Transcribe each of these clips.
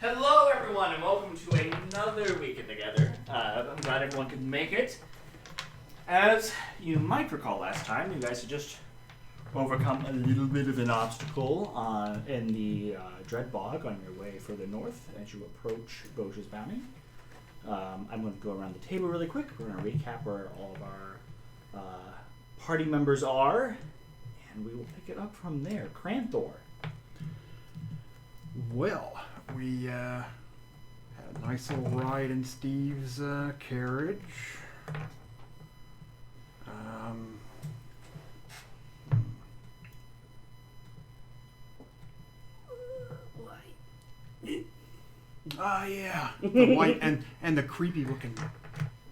Hello, everyone, and welcome to another weekend together. I'm glad everyone could make it. As you might recall last time, you guys had just overcome a little bit of an obstacle in the Dread Bog on your way further north as you approach Gauche's Bounty. I'm going to go around the table really quick. We're going to recap where all of our party members are, and we will pick it up from there. Cranthor. Well, we had a nice little ride in Steve's carriage. Yeah, the white and the creepy looking.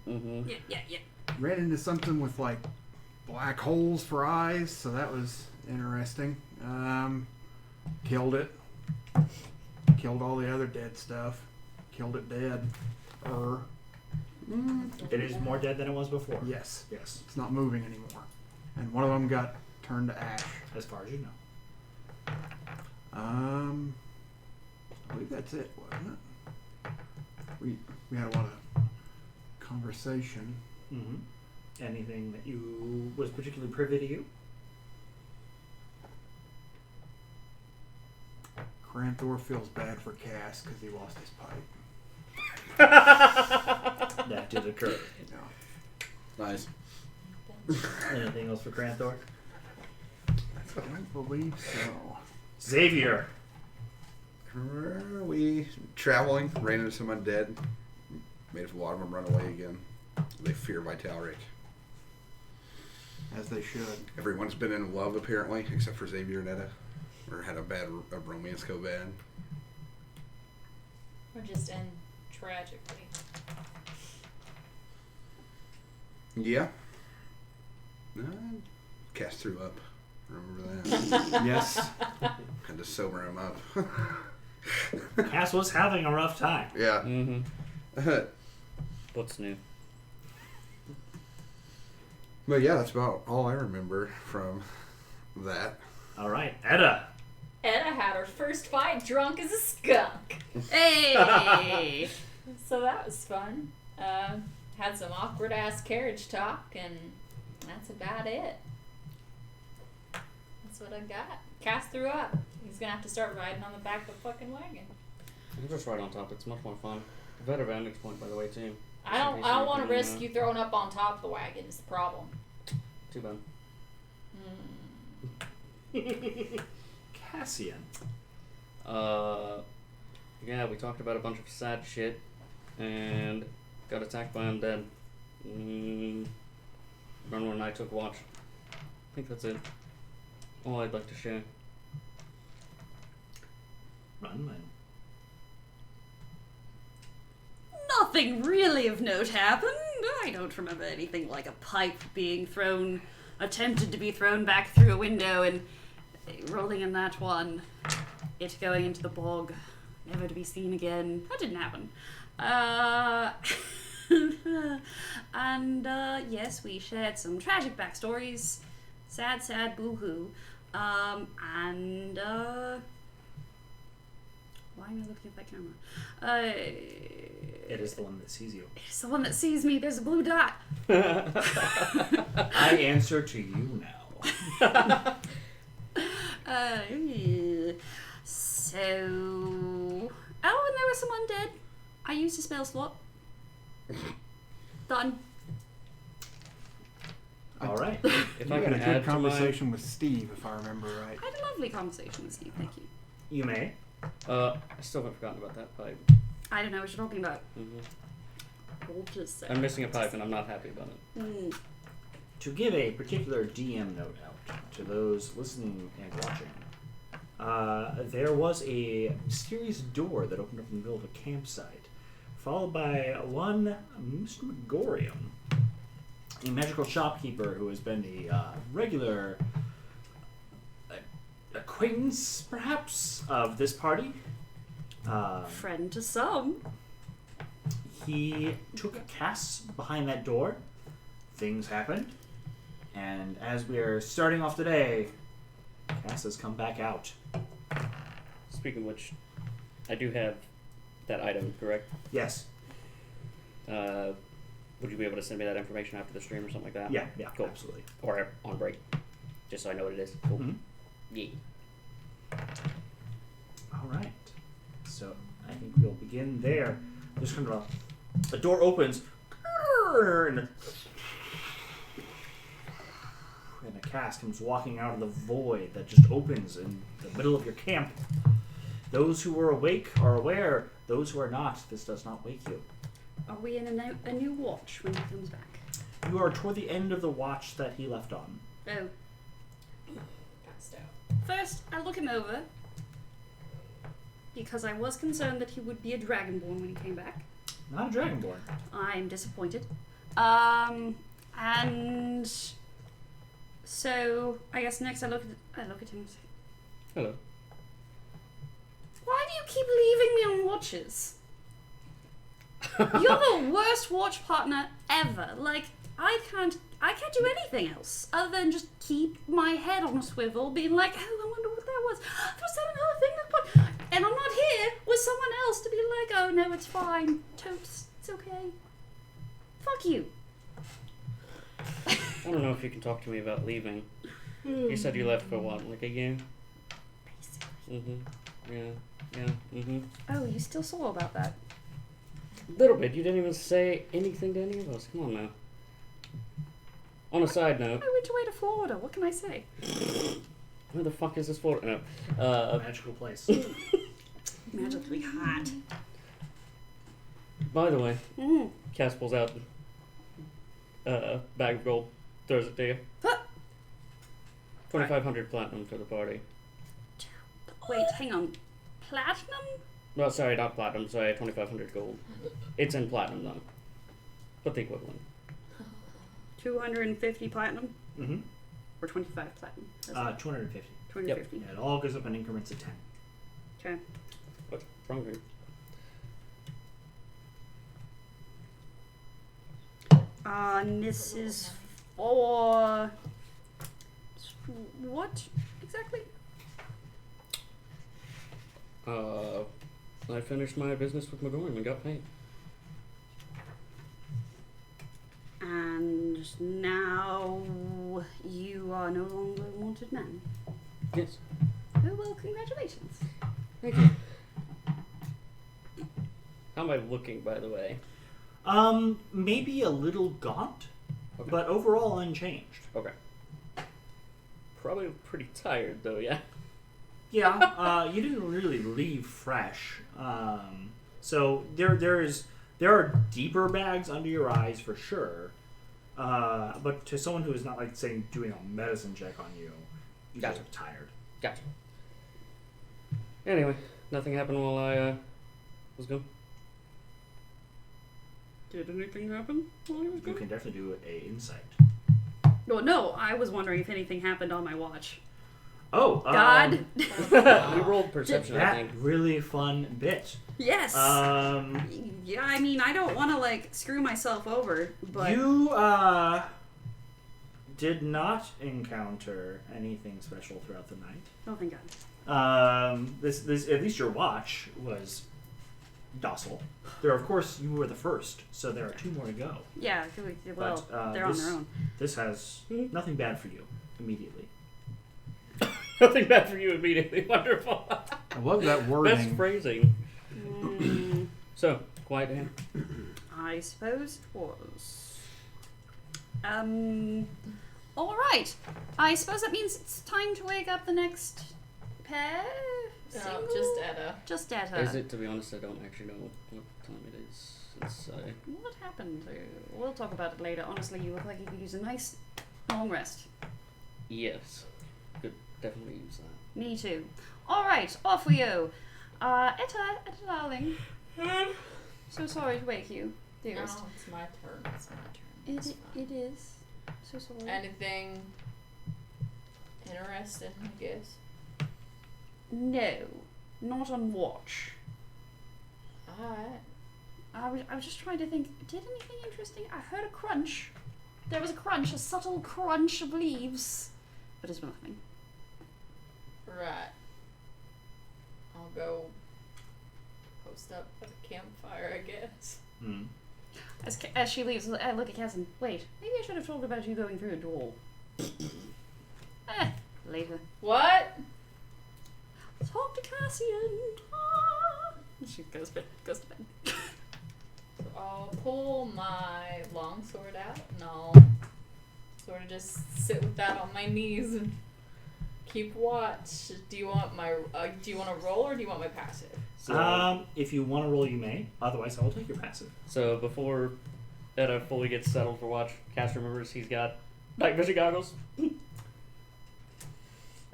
Mm-hmm. Yeah. Ran into something with like black holes for eyes, so that was interesting. Killed it. Killed all the other dead stuff. Killed it dead. It is more dead than it was before. Yes. Yes. It's not moving anymore. And one of them got turned to ash. As far as you know. I believe that's it, wasn't it? We had a lot of conversation. Mm-hmm. Anything that you was particularly privy to you? Cranthor feels bad for Cass because he lost his pipe. That did occur. No. Nice. Anything else for Cranthor? I don't believe so. Xavier. Are we traveling? Ran into some undead. Made a lot of them run away again. They fear Vitalic. As they should. Everyone's been in love apparently, except for Xavier and Etta. Or had a romance go bad. Or just end tragically. Yeah. Cass threw up. Remember that? Yes. Had to sober him up. Cass was having a rough time. Yeah. Mm-hmm. What's new? But yeah, that's about all I remember from that. All right, Etta. Etta had her first fight drunk as a skunk. Hey! So that was fun. Had some awkward ass carriage talk, and that's about it. That's what I got. Cass threw up. He's gonna have to start riding on the back of the fucking wagon. I'm just right on top. It's much more fun. Better vantage point, by the way, too. I don't want to risk you throwing up on top of the wagon. Is the problem. Too bad. Cassian. Yeah, we talked about a bunch of sad shit and got attacked by undead. Bronwyn and I took watch. I think that's it. All I'd like to share. Runman. Nothing really of note happened. I don't remember anything like a pipe being attempted to be thrown back through a window and rolling in that one. It going into the bog, never to be seen again. That didn't happen. And yes, we shared some tragic backstories. Sad, boo-hoo. And why am I looking at that camera? It is the one that sees you. It's the one that sees me. There's a blue dot. I answer to you now. So, and there was some undead. I used a spell slot. Done. All right. If You I had can a add good to my... conversation with Steve, if I remember right. I had a lovely conversation with Steve. Thank you. You may. I still haven't forgotten about that pipe. I don't know what you're talking about. Mm-hmm. Hold just a I'm missing a pipe and I'm not happy about it. To give a particular DM note out to those listening and watching, there was a mysterious door that opened up in the middle of a campsite, followed by one Mr. Megorium, a magical shopkeeper who has been a regular acquaintance, perhaps, of this party. Friend to some. He took Cass behind that door. Things happened. And as we are starting off today, Cass has come back out. Speaking of which, I do have that item, correct? Yes. Would you be able to send me that information after the stream or something like that? Yeah. Cool. Absolutely. Or on break, just so I know what it is. Cool. Mhm. Yeah. All right. So I think we'll begin there. There's kind of a door opens, and a cask comes walking out of the void that just opens in the middle of your camp. Those who are awake are aware. Those who are not, this does not wake you. Are we in a new watch when he comes back? You are toward the end of the watch that he left on. Oh. Passed out. First, I look him over. Because I was concerned that he would be a dragonborn when he came back. Not a dragonborn. I'm disappointed. And so I guess next I look at him and say, Hello. why do you keep leaving me on watches? You're the worst watch partner ever. Like, I can't do anything else other than just keep my head on a swivel, being like, oh, I wonder what that was. Was that another thing that put? And I'm not here with someone else to be like, oh no, it's fine, totes, it's okay. Fuck you. I don't know if you can talk to me about leaving. You said you left for what, like a year? Mm-hmm. Oh, you still saw about that? Little bit. You didn't even say anything to any of us. Come on now. On a side note, I went away to Florida. What can I say? where the fuck is this for? No. Magical place. Magically hot. By the way, Mm. Cass pulls out bag of gold, throws it to you. Huh. 2,500 platinum for the party. Wait, hang on. Platinum? Well, sorry, not platinum. Sorry, 2,500 gold. It's in platinum though, but the equivalent. 250 platinum? Mm-hmm. Or 25 platinum? 250. 250. Yeah, it all goes up in increments of 10. Okay. What's wrong with you? And this is for what exactly? I finished my business with McGorn and got paid. And now you are no longer a wanted man. Yes. Oh well, congratulations. Thank you. How am I looking, by the way? Maybe a little gaunt, Okay. but overall unchanged. Okay. Probably pretty tired, though, yeah? Yeah, you didn't really leave fresh. So there are deeper bags under your eyes for sure. But to someone who is not like saying doing a medicine check on you, you guys Gotcha. are tired. Gotcha. Anyway, nothing happened while I was gone. Did anything happen while he was You gone? can definitely do a insight. Well, no, I was wondering if anything happened on my watch. Oh, God. We rolled perception, I that think. really fun bit. Yes. Yeah, I mean, I don't want to like screw myself over, but You did not encounter anything special throughout the night. oh, thank God. This at least your watch was docile. There, of course, you were the first, so there are 2 more to go. Yeah, well, But, they're on this- their own. This has nothing bad for you immediately. Nothing bad for you immediately. Wonderful. I love that Best wording. phrasing. Mm, So, quiet down. I suppose it was. All right. I suppose that means it's time to wake up the next pair. Single? Just Etta. Just Etta. Is it? To be honest, I don't actually know what time it is. It's, What happened? We'll talk about it later. Honestly, you look like you could use a nice long rest. yes. Could definitely use that. Me too. All right, off we go. Etta, darling. So sorry to wake you, No, dearest. it's my turn. It's my turn. It's fine. It is. So sorry. Anything interesting, I guess? No, not on watch. Alright. I was just trying to think. Did anything interesting? I heard a crunch. There was a crunch, a subtle crunch of leaves, but it's nothing. Right. I'll go post up at the campfire, I guess. Hmm. As she leaves, I look at Cass and wait. Maybe I should have told her about you going through a door. Later. What? Talk to Cassian. Ah. She goes to bed. So I'll pull my long sword out and I'll sort of just sit with that on my knees and keep watch. Do you want to roll or do you want my passive? So, If you want to roll, you may. Otherwise, I will take your passive. so before Edda fully gets settled for watch, Cass remembers he's got night vision goggles.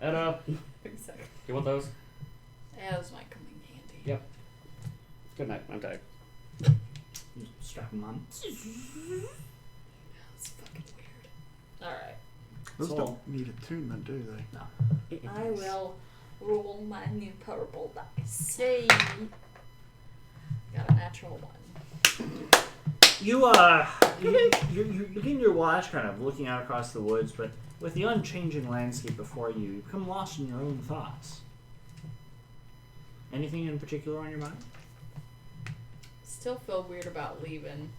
Edda, Exactly. you want those? Yeah, those might come in handy. Yep. Good night. I'm tired. You strap them on. That's fucking weird. Alright. Those So- don't need attunement, do they? I will roll my new purple dice. Yay. Got a natural one. You begin your watch, kind of looking out across the woods, but with the unchanging landscape before you, you become lost in your own thoughts. Anything in particular on your mind? Still feel weird about leaving.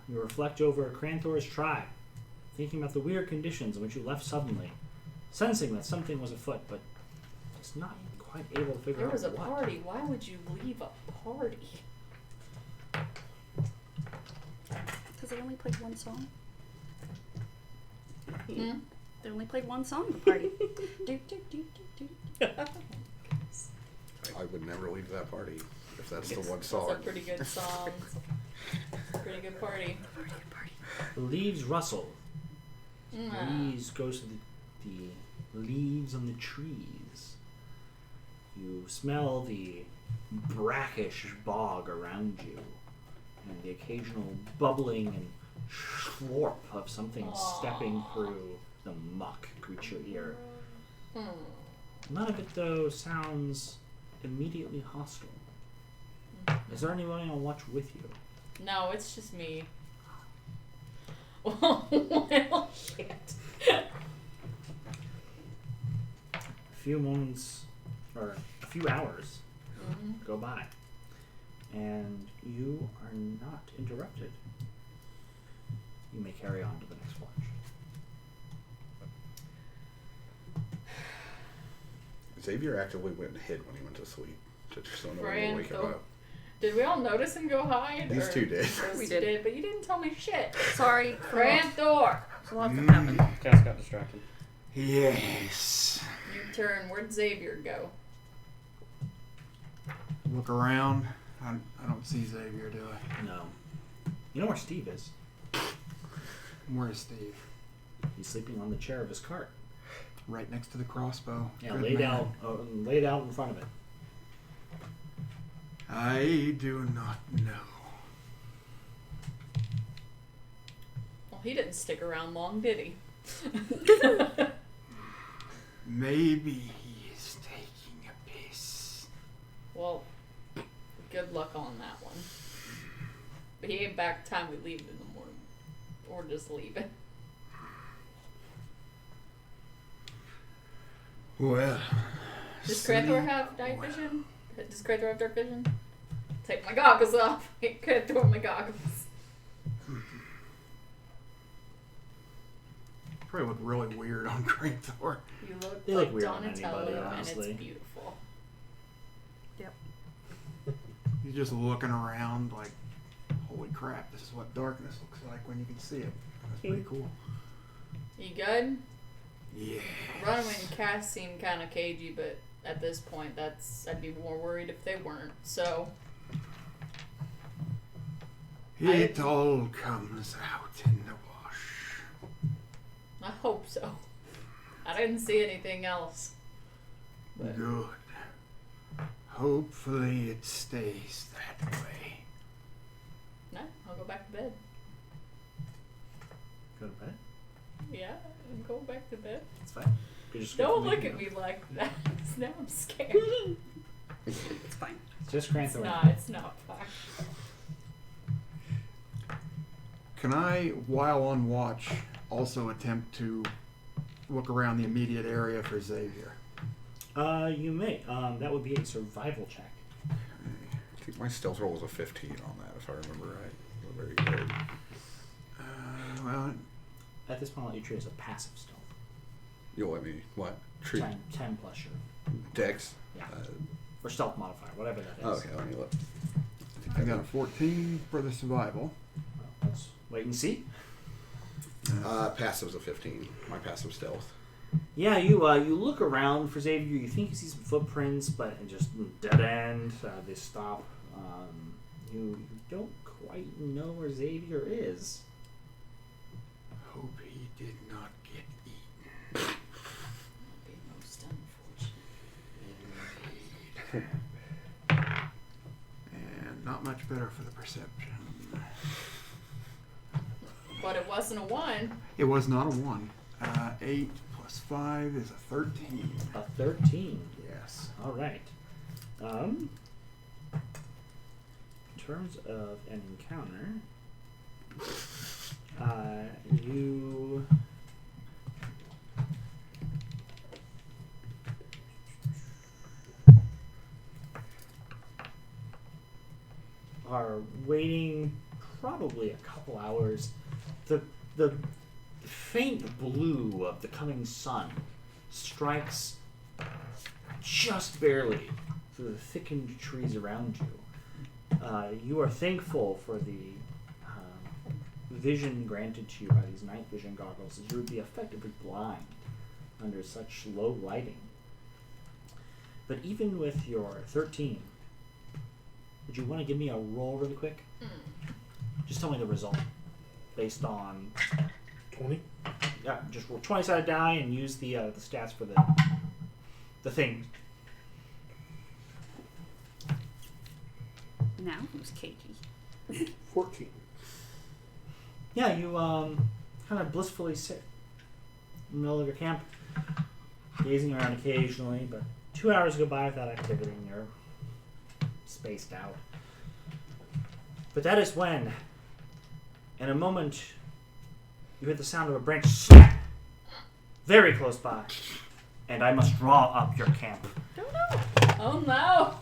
You reflect over Cranthor's tribe, thinking about the weird conditions in which you left suddenly, sensing that something was afoot, but just not quite able to figure There out was a what. party. Why would you leave a party? Because they only played one song. Hmm? They only played one song at the party. Do, do, do, do, do. I would never leave that party if that's the one That's song. a pretty good song. Pretty good party. The leaves rustle. Mm. Breeze goes to the leaves on the trees. You smell the brackish bog around you, and the occasional bubbling and slurp of something stepping through the muck greets your ear. Hmm. None of it, though, sounds immediately hostile. Is there anyone on watch with you? No, it's just me. Well, shit. A few moments, or a few hours, Mhm. go by, and you are not interrupted. You may carry on to the next watch. Xavier actively went and hid when he went to sleep, just so no one would wake him Randall. up. Did we all notice him go hide? These or- two did. Those We two did. but you didn't tell me shit. Sorry. Cranthor! There's a lot that happened. Cass got distracted. Yes. You turn. Where'd Xavier go? Look around. I don't see Xavier, do I? No. You know where Steve is? Where's Steve? He's sleeping on the chair of his cart. Right next to the crossbow. Yeah, Good laid man. laid out in front of it. I do not know. Well, he didn't stick around long, did he? Maybe he is taking a piss. Well, good luck on that one. But he ain't back time we leave in the morning. Or just leave it. Well. Does Cranthor have night vision? Does Cranthor have dark vision? Take my goggles off. Cranthor my goggles. Probably look really weird on Cranthor. You look They like look weird on Donatello anybody, and honestly. it's beautiful. He's just looking around like, holy crap, this is what darkness looks like when you can see it. That's pretty cool. You good? Yeah. Runaway and Cass seem kind of cagey, but at this point, I'd be more worried if they weren't. So, It all comes out in the wash. I hope so. I didn't see anything else. But Good. Hopefully it stays that way. no, I'll go back to bed. Go to bed. Yeah, I'm going back to bed. It's fine. You just go Don't from look the at me like that. Now I'm scared. It's fine. It's just It's Cranthor. not. It's not fine. Can I, while on watch, also attempt to look around the immediate area for Xavier? You may. That would be a survival check. think my stealth roll was a 15 on that, if I remember right. Very good. Well, At this point, I'll let you treat as a passive stealth. You'll let me, what? Treat 10 plus your Dex? Yeah. or stealth modifier, whatever that is. Okay, let me look. I got a 14 for the survival. Well, let's wait and see. Passive's a 15. My passive stealth. Yeah, you look around for Xavier. You think you see some footprints, but it just dead end. They stop. You don't quite know where Xavier is. Hope he did not get eaten. Be most unfortunate. And not much better for the perception. But it wasn't a 1. It was not a 1. 8 plus 5 is a 13. A 13. Yes. All right. In terms of an encounter, you are waiting probably a couple hours. The faint blue of the coming sun strikes just barely through the thickened trees around you. You are thankful for the vision granted to you by these night vision goggles, as you would be effectively blind under such low lighting. But even with your 13, would you want to give me a roll really quick? Just tell me the result based on 20. Yeah, just roll 20-sided die and use the stats for the thing. Now who's cagey? 14. Yeah, you kind of blissfully sit in the middle of your camp, gazing around occasionally, but 2 hours go by without activity and you're spaced out. But that is when, in a moment, you hear the sound of a branch snap very close by, and I must draw up your camp. Oh no!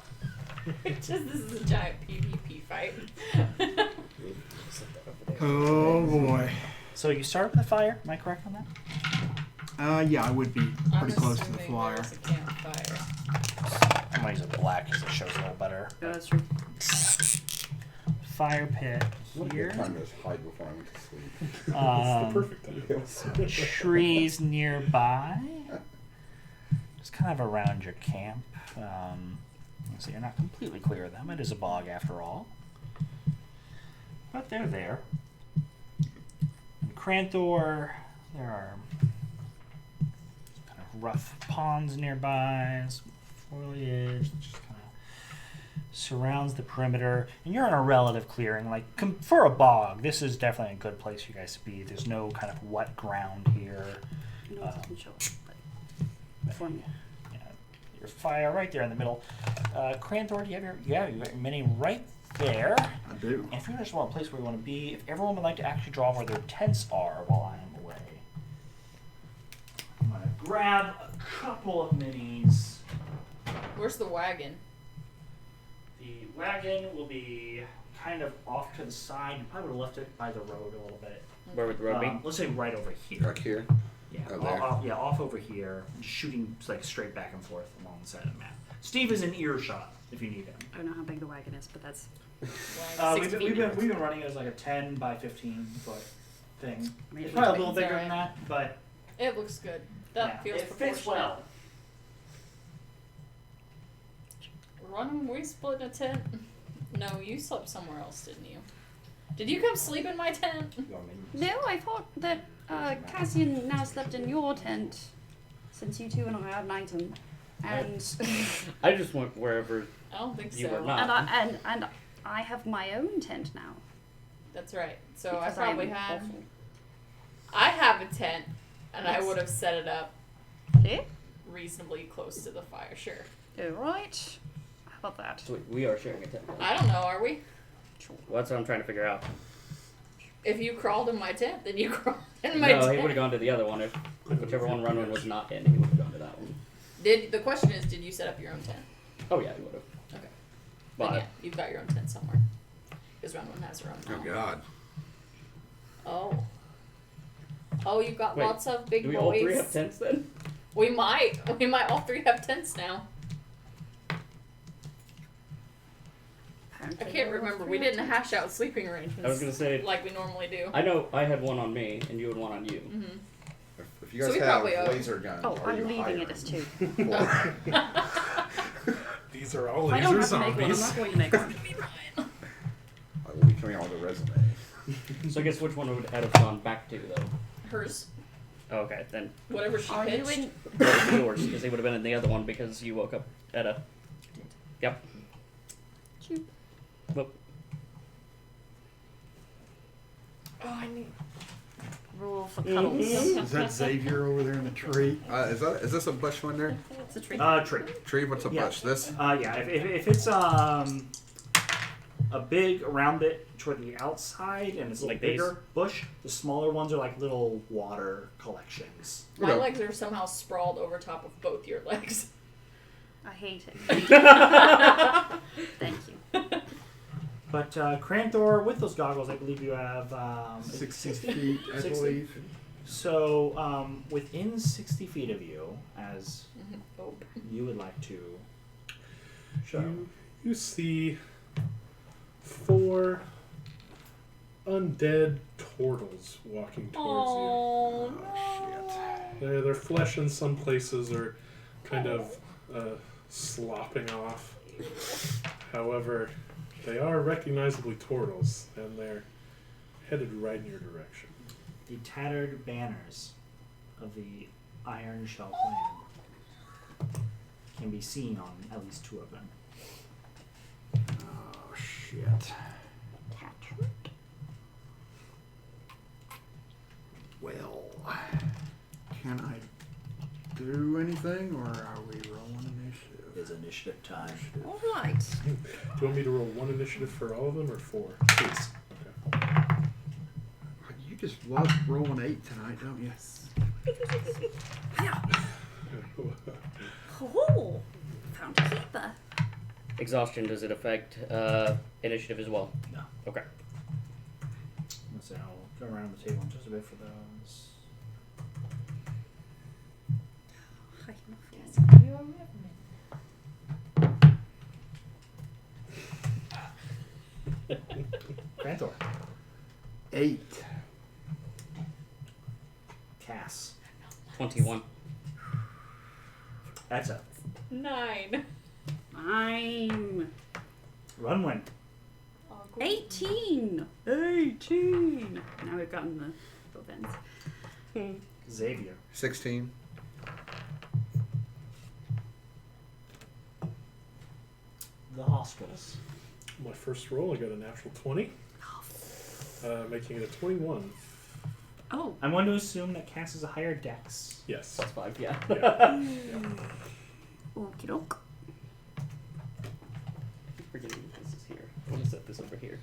This is a giant PvP fight. Oh boy. So you start with the fire, am I correct on that? Yeah, I would be pretty I'm close to the assuming flyer. there's a campfire. I'm going to use a black because it shows a little better. Yeah, that's true. Fire pit What a here. good time to hide before I went to sleep. Perfect time. Trees nearby. Just kind of around your camp. So you're not completely clear of them. It is a bog after all. But they're there. In Cranthor, there are kind of rough ponds nearby, some foliage, just kind of surrounds the perimeter. And you're in a relative clearing. Like, for a bog, this is definitely a good place for you guys to be. There's no kind of wet ground here. No one can show up, but for me. Yeah, your fire right there in the middle. Cranthor, you got your mini right there. I do. And if you just want a place where you want to be, if everyone would like to actually draw where their tents are while I am away, I'm going to grab a couple of minis. Where's the wagon? The wagon will be kind of off to the side. You probably would have left it by the road a little bit. Where would the road be? Let's say right over here. Back here. Yeah, Oh, there. off over here, shooting like straight back and forth along the side of the map. Steve is in earshot if you need him. I don't know how big the wagon is, but that's We've 6 been feet. running it as like a 10 by 15 foot thing. Maybe It's probably a little it's bigger alright. than that, but It looks good. That yeah, feels it fits proportionate. well. We split in a tent. No, you slept somewhere else, didn't you? Did you come sleep in my tent? No, I thought that Cassian now slept in your tent, since you two and I had an item, and I just went wherever. I don't think You so. were not. and I have my own tent now. That's right. So Because I probably am had. awful. I have a tent, and I Yes. would have set it up Okay. reasonably close to the fire. Sure. Alright. How about that? So we are sharing a tent. I don't know. Are we? Well, that's what I'm trying to figure out. If you crawled in my tent, then you crawled in my No, tent. he would have gone to the other one. If whichever one Runway was not in, he would have gone to that one. The question is, did you set up your own tent? Oh yeah, he would have. Okay. Then But yeah, you've got your own tent somewhere. Because Runwin has her own Oh now. God. Oh. Oh, you've got Wait, lots of big do we boys. all three have tents then? We might. We might all three have tents now. I can't remember. We didn't hash out sleeping arrangements I was gonna say, like we normally do. I know I had one on me and you had one on you. Mm-hmm. If you So guys we have probably owe- laser guns, Oh, are I'm you leaving hiring? it as 2. These are all I don't laser have to make one. I'm zombies. not going to make one. I will be coming out with a resume. So I guess which one would Ed have gone back to though? Hers. Oh, okay, then Whatever she Are you pitched. in? yours, because they would have been in the other one because you woke up at a. Yep. Shoot. But Oh, I need. Rule for cuddles. Is that Xavier over there in the tree? Is this a bush window? It's a tree. Tree. Tree? What's a Yeah. bush? This? Yeah, if it's a big round bit toward the outside and it's a Like bigger bush, the smaller ones are like little water collections. My Okay. legs are somehow sprawled over top of both your legs. I hate it. Thank you. But Cranthor, with those goggles, I believe you have 60 feet, I 60. believe. So within 60 feet of you, as Oh. you would like to show. You see 4 undead turtles walking towards Oh, Their flesh in some places are kind of slopping off. However, they are recognizably turtles, and they're headed right in your direction. The tattered banners of the Iron Shell clan can be seen on at least 2 of them. Oh, shit. Well, can I do anything, or are we rolling initiative? It's initiative time. All right. Do you want me to roll 1 initiative for all of them, or 4? Please. You just love rolling 8 tonight, don't you? Oh, found a keeper. exhaustion, does it affect initiative as well? No. Okay. Let's see, I'll go around the table just a bit for those. Grantor. 8. Cass. 21. That's a 9. I'm Runwin. 18. 18. Now we've gotten the both ends. Xavier. 16. The hospitals. My first roll, I got a natural 20, making it a 21. Oh, I'm going to assume that Cass is a higher dex. Yes. Plus 5, yeah. okie doke. Forgetting this is here. I'm gonna set this over here.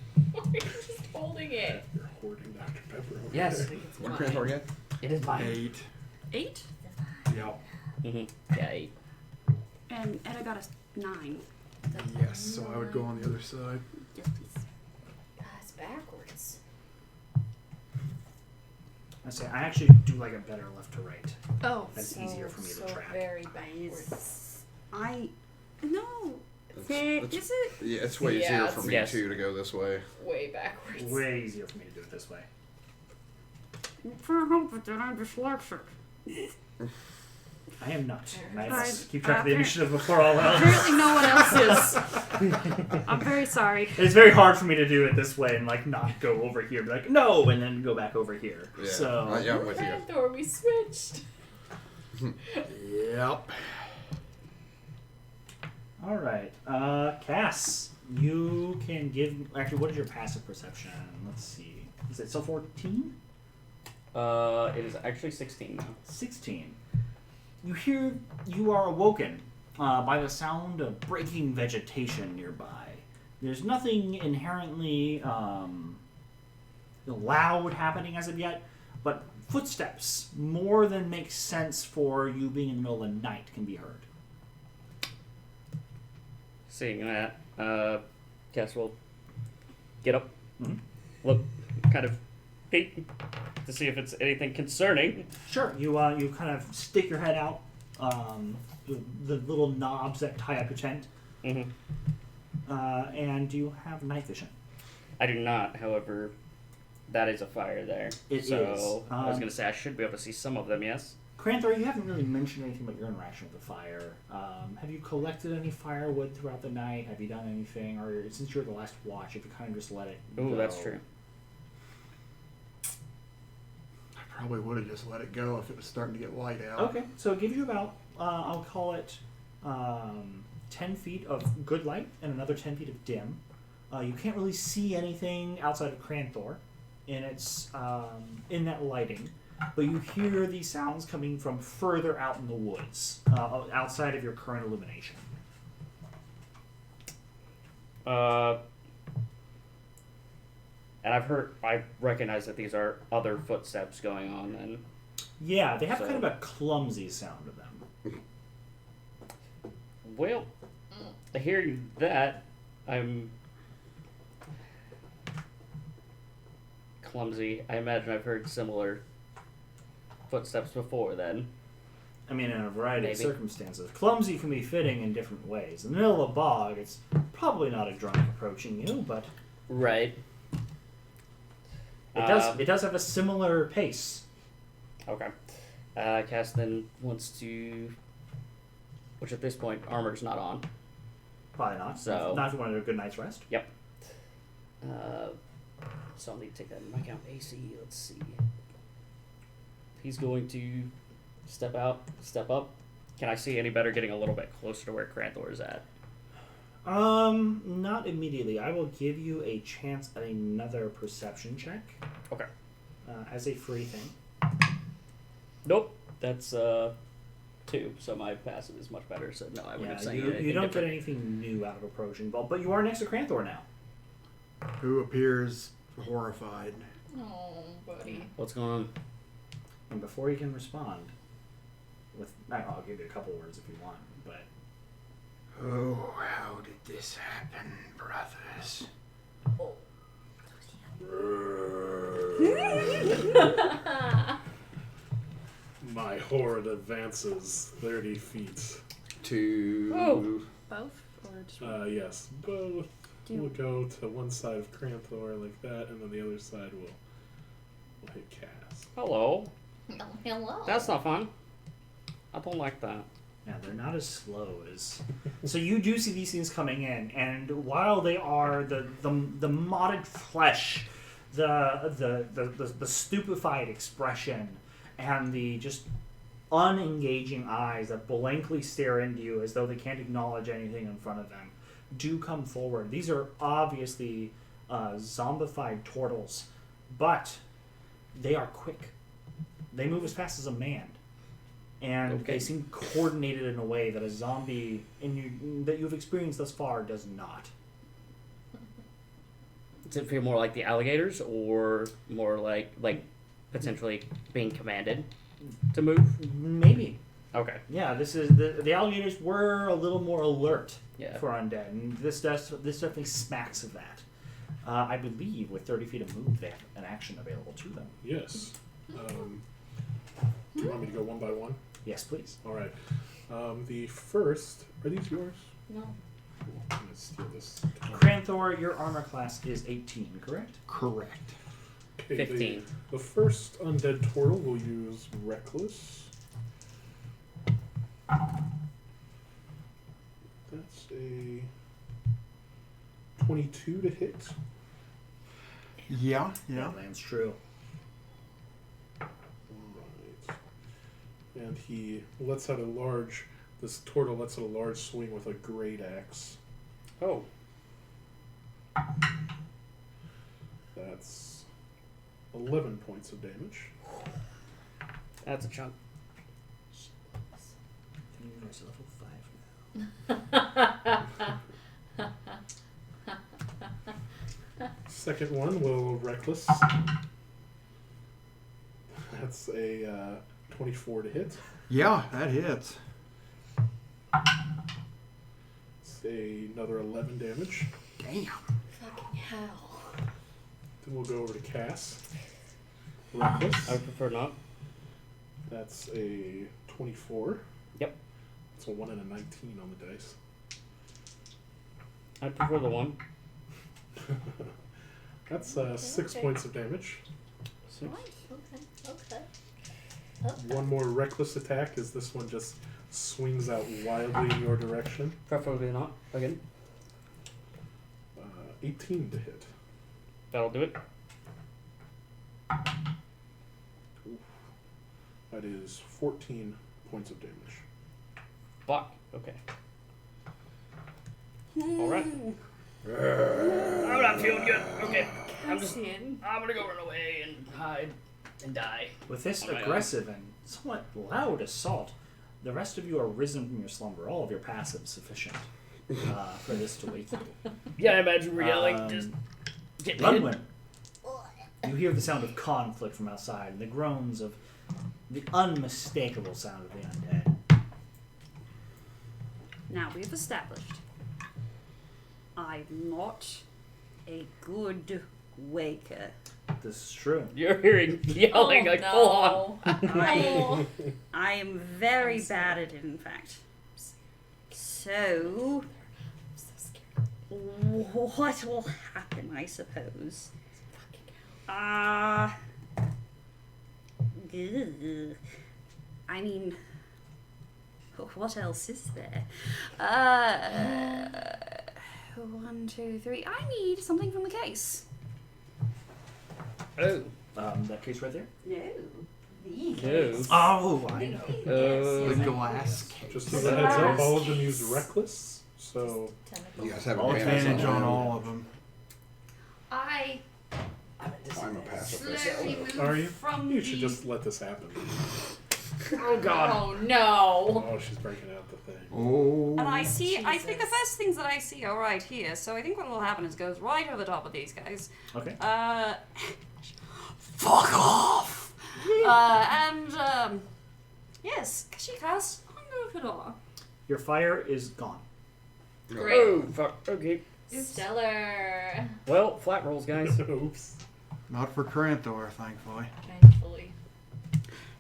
You're just holding it. You're hoarding Dr. Pepper over Yes. there. What Crantor get? It is mine. 8. 8? Yep. Mm-hmm. Yeah, 8. And I got a 9. Yes, so I would go on the other side. Yes, please. It's backwards. I say I actually do like a better left to right. Oh, That's easier for me to track. Very backwards. No. That's- Is it? Yeah, it's way Yeah, easier for it's- me Yes. too to go this way. Way backwards. Way easier for me to do it this way. I'm trying to help it that I'm dyslexic. I am not. I Right. must keep track of the initiative before all else. Apparently no one else is. I'm very sorry. It's very hard for me to do it this way and like not go over here, be like no, and then go back over here. Yeah. So Yeah, I'm with you. Cranthor, we switched. Yep. all right, Cass, you can give. Actually, what is your passive perception? Let's see. Is it still 14? It is actually 16 now. 16. You are awoken by the sound of breaking vegetation nearby. There's nothing inherently loud happening as of yet, but footsteps, more than makes sense for you being in the middle of the night, can be heard. seeing that, Cass will get up, Mhm. look, kind of peek to see if it's anything concerning. Sure. You kind of stick your head out. The little knobs that tie up your tent. Mm-hmm. And you have night vision. I do not, however, that is a fire there. It so is. I was going to say I should be able to see some of them, yes? Cranthor, you haven't really mentioned anything about your interaction with the fire. Have you collected any firewood throughout the night? Have you done anything? Or since you're the last watch, if you kind of just let it Oh, go? that's true. I probably would have just let it go if it was starting to get light out. Okay, so it gives you about, I'll call it 10 feet of good light and another 10 feet of dim. You can't really see anything outside of Cranthor, and it's in that lighting. But you hear these sounds coming from further out in the woods, outside of your current illumination. And I recognize that these are other footsteps going on, and Yeah, they have So- kind of a clumsy sound to them. well, hearing that, I'm clumsy. I imagine I've heard similar footsteps before then. I mean, in a variety of Maybe. circumstances. Clumsy can be fitting in different ways. In the middle of a bog, it's probably not a drunk approaching you, but Right. it does have a similar pace. Okay. Cass then wants to, which at this point, armor's not on. Probably not. So- Not if you wanted a good night's rest. So I'll need to take that into my account. AC, let's see. He's going to step out, step up. Can I see any better getting a little bit closer to where Cranthor is at? Not immediately. I will give you a chance at another perception check. Okay. As a free thing. Nope. That's 2, so my passive is much better, so no, I wouldn't have said you anything don't different. get anything new out of approaching, but you are next to Cranthor now. Who appears horrified. Oh, buddy. What's going on? And before you can respond, I'll give you a couple words if you want, but Oh, how did this happen, brothers? My horde advances 30 feet. To Oh. Both? Or just Yes, both Do you- will go to one side of Cranthor like that, and then the other side will hit Cass. Hello. Oh, hello. That's not fun. I don't like that. yeah, they're not as slow as. So you do see these things coming in, and while they are the modded flesh, the stupefied expression, and the just unengaging eyes that blankly stare into you as though they can't acknowledge anything in front of them, do come forward. These are obviously zombified turtles, but they are quick. They move as fast as a man, and Okay. they seem coordinated in a way that a zombie that you've experienced thus far does not. Does it feel more like the alligators, or more like potentially being commanded to move? Maybe. Okay. Yeah, this is the alligators were a little more alert Yeah. for undead, and this definitely smacks of that. I believe with 30 feet of move, they have an action available to them. Yes. Do you want me to go one by one? Yes, please. All right. The first. Are these yours? No. Cool. I'm gonna steal this. Cranthor, your armor class is 18, correct? Correct. Okay, 15. The first undead turtle will use Reckless. That's a 22 to hit. Yeah. That lands true. Right. And he lets out this turtle lets out a large swing with a great axe. Oh. That's 11 points of damage. That's a chunk. I think you're level 5 now. Second one will Reckless. That's a 24 to hit. Yeah, that hits. It's another 11 damage. Damn. Fucking hell. Then we'll go over to Cass. Reckless. I would prefer not. That's a 24. Yep. It's a 1 and a 19 on the dice. I prefer the 1. That's 6 okay. points of damage. Six. Okay. One more reckless attack as this one just swings out wildly in your direction. Preferably not. Again. 18 to hit. That'll do it. That is 14 points of damage. Fuck. Okay. Alright. Hmm. I'm not feeling good. Okay. Cassian. I'm gonna go run away and hide and die. With this Oh my aggressive and somewhat loud assault, the rest of you are risen from your slumber. All of your passive sufficient for this to wake you. Yeah, I imagine we're yelling, Um, just getting Ludwig, hit. you hear the sound of conflict from outside and the groans of the unmistakable sound of the undead. Now we've established I'm not a good waker. This is true. You're hearing yelling like no. full on. I, I am very bad at it, in fact. So, I'm so scared. what will happen, I suppose? I mean, what else is there? 1, 2, 3. I need something from the case. Oh. That case right there? No. The No. Oh, I know. The Yes. glass case. Just as a heads up, all of them use reckless, so Tentacle. You guys have All advantage on that. all of them. I I'm a pacifist. slowly move are you? from You should the... just let this happen. Oh god. Oh no. Oh, she's breaking out the thing. Oh. And I see, I think the Jesus. first things that I see are right here, so I think what will happen is goes right over the top of these guys. Okay. Fuck off! Yes, Kashikas, under Fedora. Your fire is gone. Great. Oh, fuck. Okay. Stellar. Well, flat rolls, guys. Oops. Not for Caranthor, thankfully. Thankfully.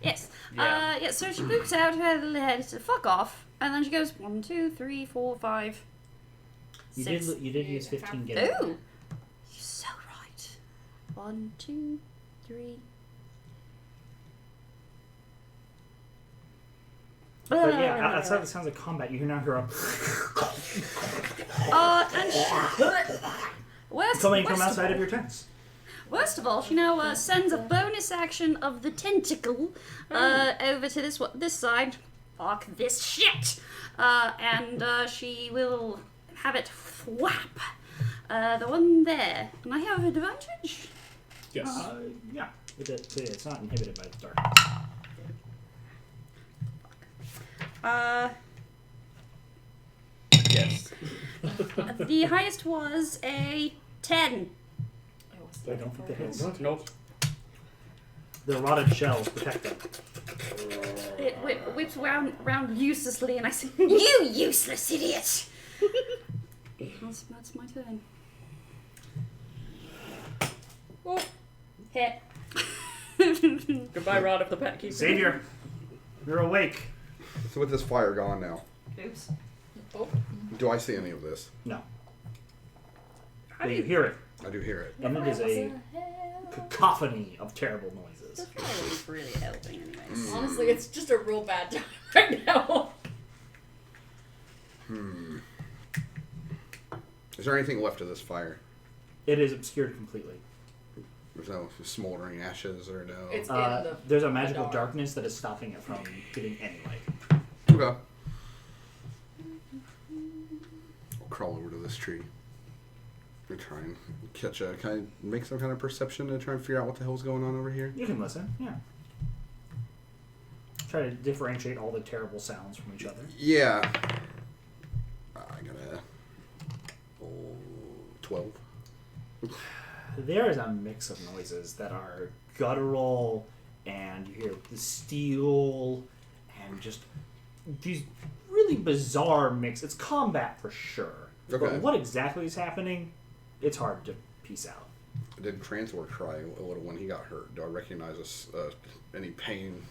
Yes. Yeah. So she boots out her little head, says, fuck off, and then she goes 1, 2, 3, 4, 5. You 6. did use 15 Ooh! getting. You're so right. 1, 2, 3. But yeah, outside the sounds of combat, you now hear a And worst coming from of outside all- of your tents. Worst of all, she now sends a bonus action of the tentacle over to this side. Fuck this shit! And she will have it whap the one there. And I have advantage. Yes. Yeah, it's not inhibited by the darkness. Yes. The highest was a 10. I don't think that hits. Nope. The rotted shells protect them. It whips round uselessly, and I say, "You useless idiot!" That's my turn. Oh, hit. Goodbye, Rod of the Pet Keeper. Xavier, you're awake. So with this fire gone now, Oops. Oh. do I see any of this? No. How But do you you... hear it, I do hear it. and it is a cacophony of terrible noises. The fire is really helping, anyways. Honestly, it's just a real bad time right now. Is there anything left of this fire? It is obscured completely. There's no smoldering ashes or no. It's in the. There's a magical dark. darkness that is stopping it from getting any light. Okay. I'll crawl over to this tree. And try and catch a kind of make some kind of perception to try and figure out what the hell's going on over here. You can listen, yeah. Try to differentiate all the terrible sounds from each other. Yeah. I got a 12. There is a mix of noises that are guttural, and you hear the steel, and just these really really bizarre mix. It's combat for sure. Okay. But what exactly is happening, it's hard to piece out. Did Transor try a little when he got hurt? Do I recognize any pain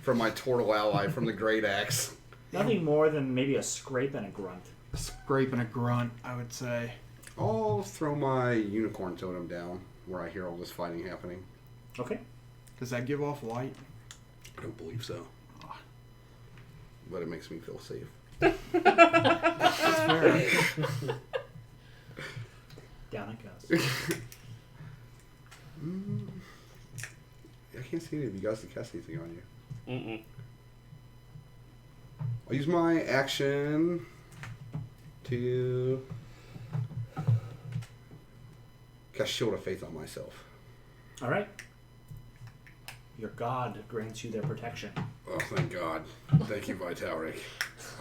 from my turtle ally from the Great Axe? Nothing more than maybe a scrape and a grunt. A scrape and a grunt, I would say. I'll throw my unicorn totem down where I hear all this fighting happening. Okay. Does that give off light? I don't believe so. But it makes me feel safe. That's fair. Down it goes. I can't see any of you guys to cast anything on you. Mm-mm. I'll use my action to cast Shield of Faith on myself. All right. Your god grants you their protection. Oh, thank God. Thank you, Vitalik.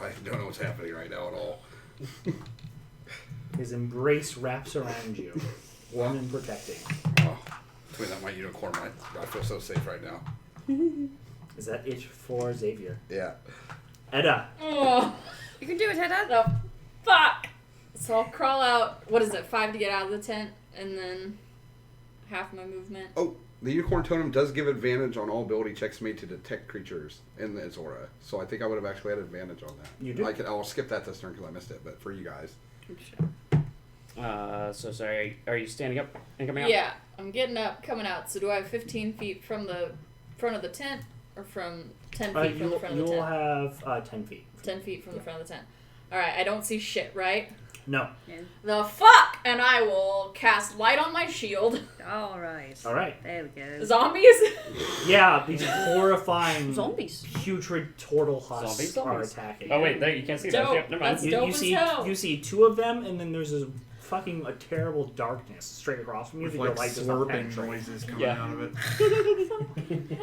I don't know what's happening right now at all. His embrace wraps around you, warm and protecting. Oh, between that, my unicorn, I feel so safe right now. Is that it for Xavier? Yeah. Edda. Oh, You can do it, Hedda. the fuck! So I'll crawl out, what is it, 5 to get out of the tent, and then half my movement. Oh, the unicorn totem does give advantage on all ability checks made to detect creatures in its aura. So I think I would have actually had advantage on that. You do? I'll skip that this turn because I missed it, but for you guys. So sorry. Are you standing up and coming out? Yeah, I'm getting up, coming out. So do I have 15 feet from the front of the tent, or from 10 feet from the front of the You'll tent? have 10 feet. 10 feet from the front of the tent. Alright, I don't see shit, right? No. The fuck! And I will cast light on my shield. All right. All right. There we go. Zombies? Yeah, these horrifying, Zombies. putrid turtle husks Zombies? are attacking. Oh wait, there you can't see that. Dope. Yep, never mind. That's dope as hell. You see 2 of them, and then there's a terrible darkness straight across from you With that like your light does not slurping penetrate. noises coming Yeah. out of it.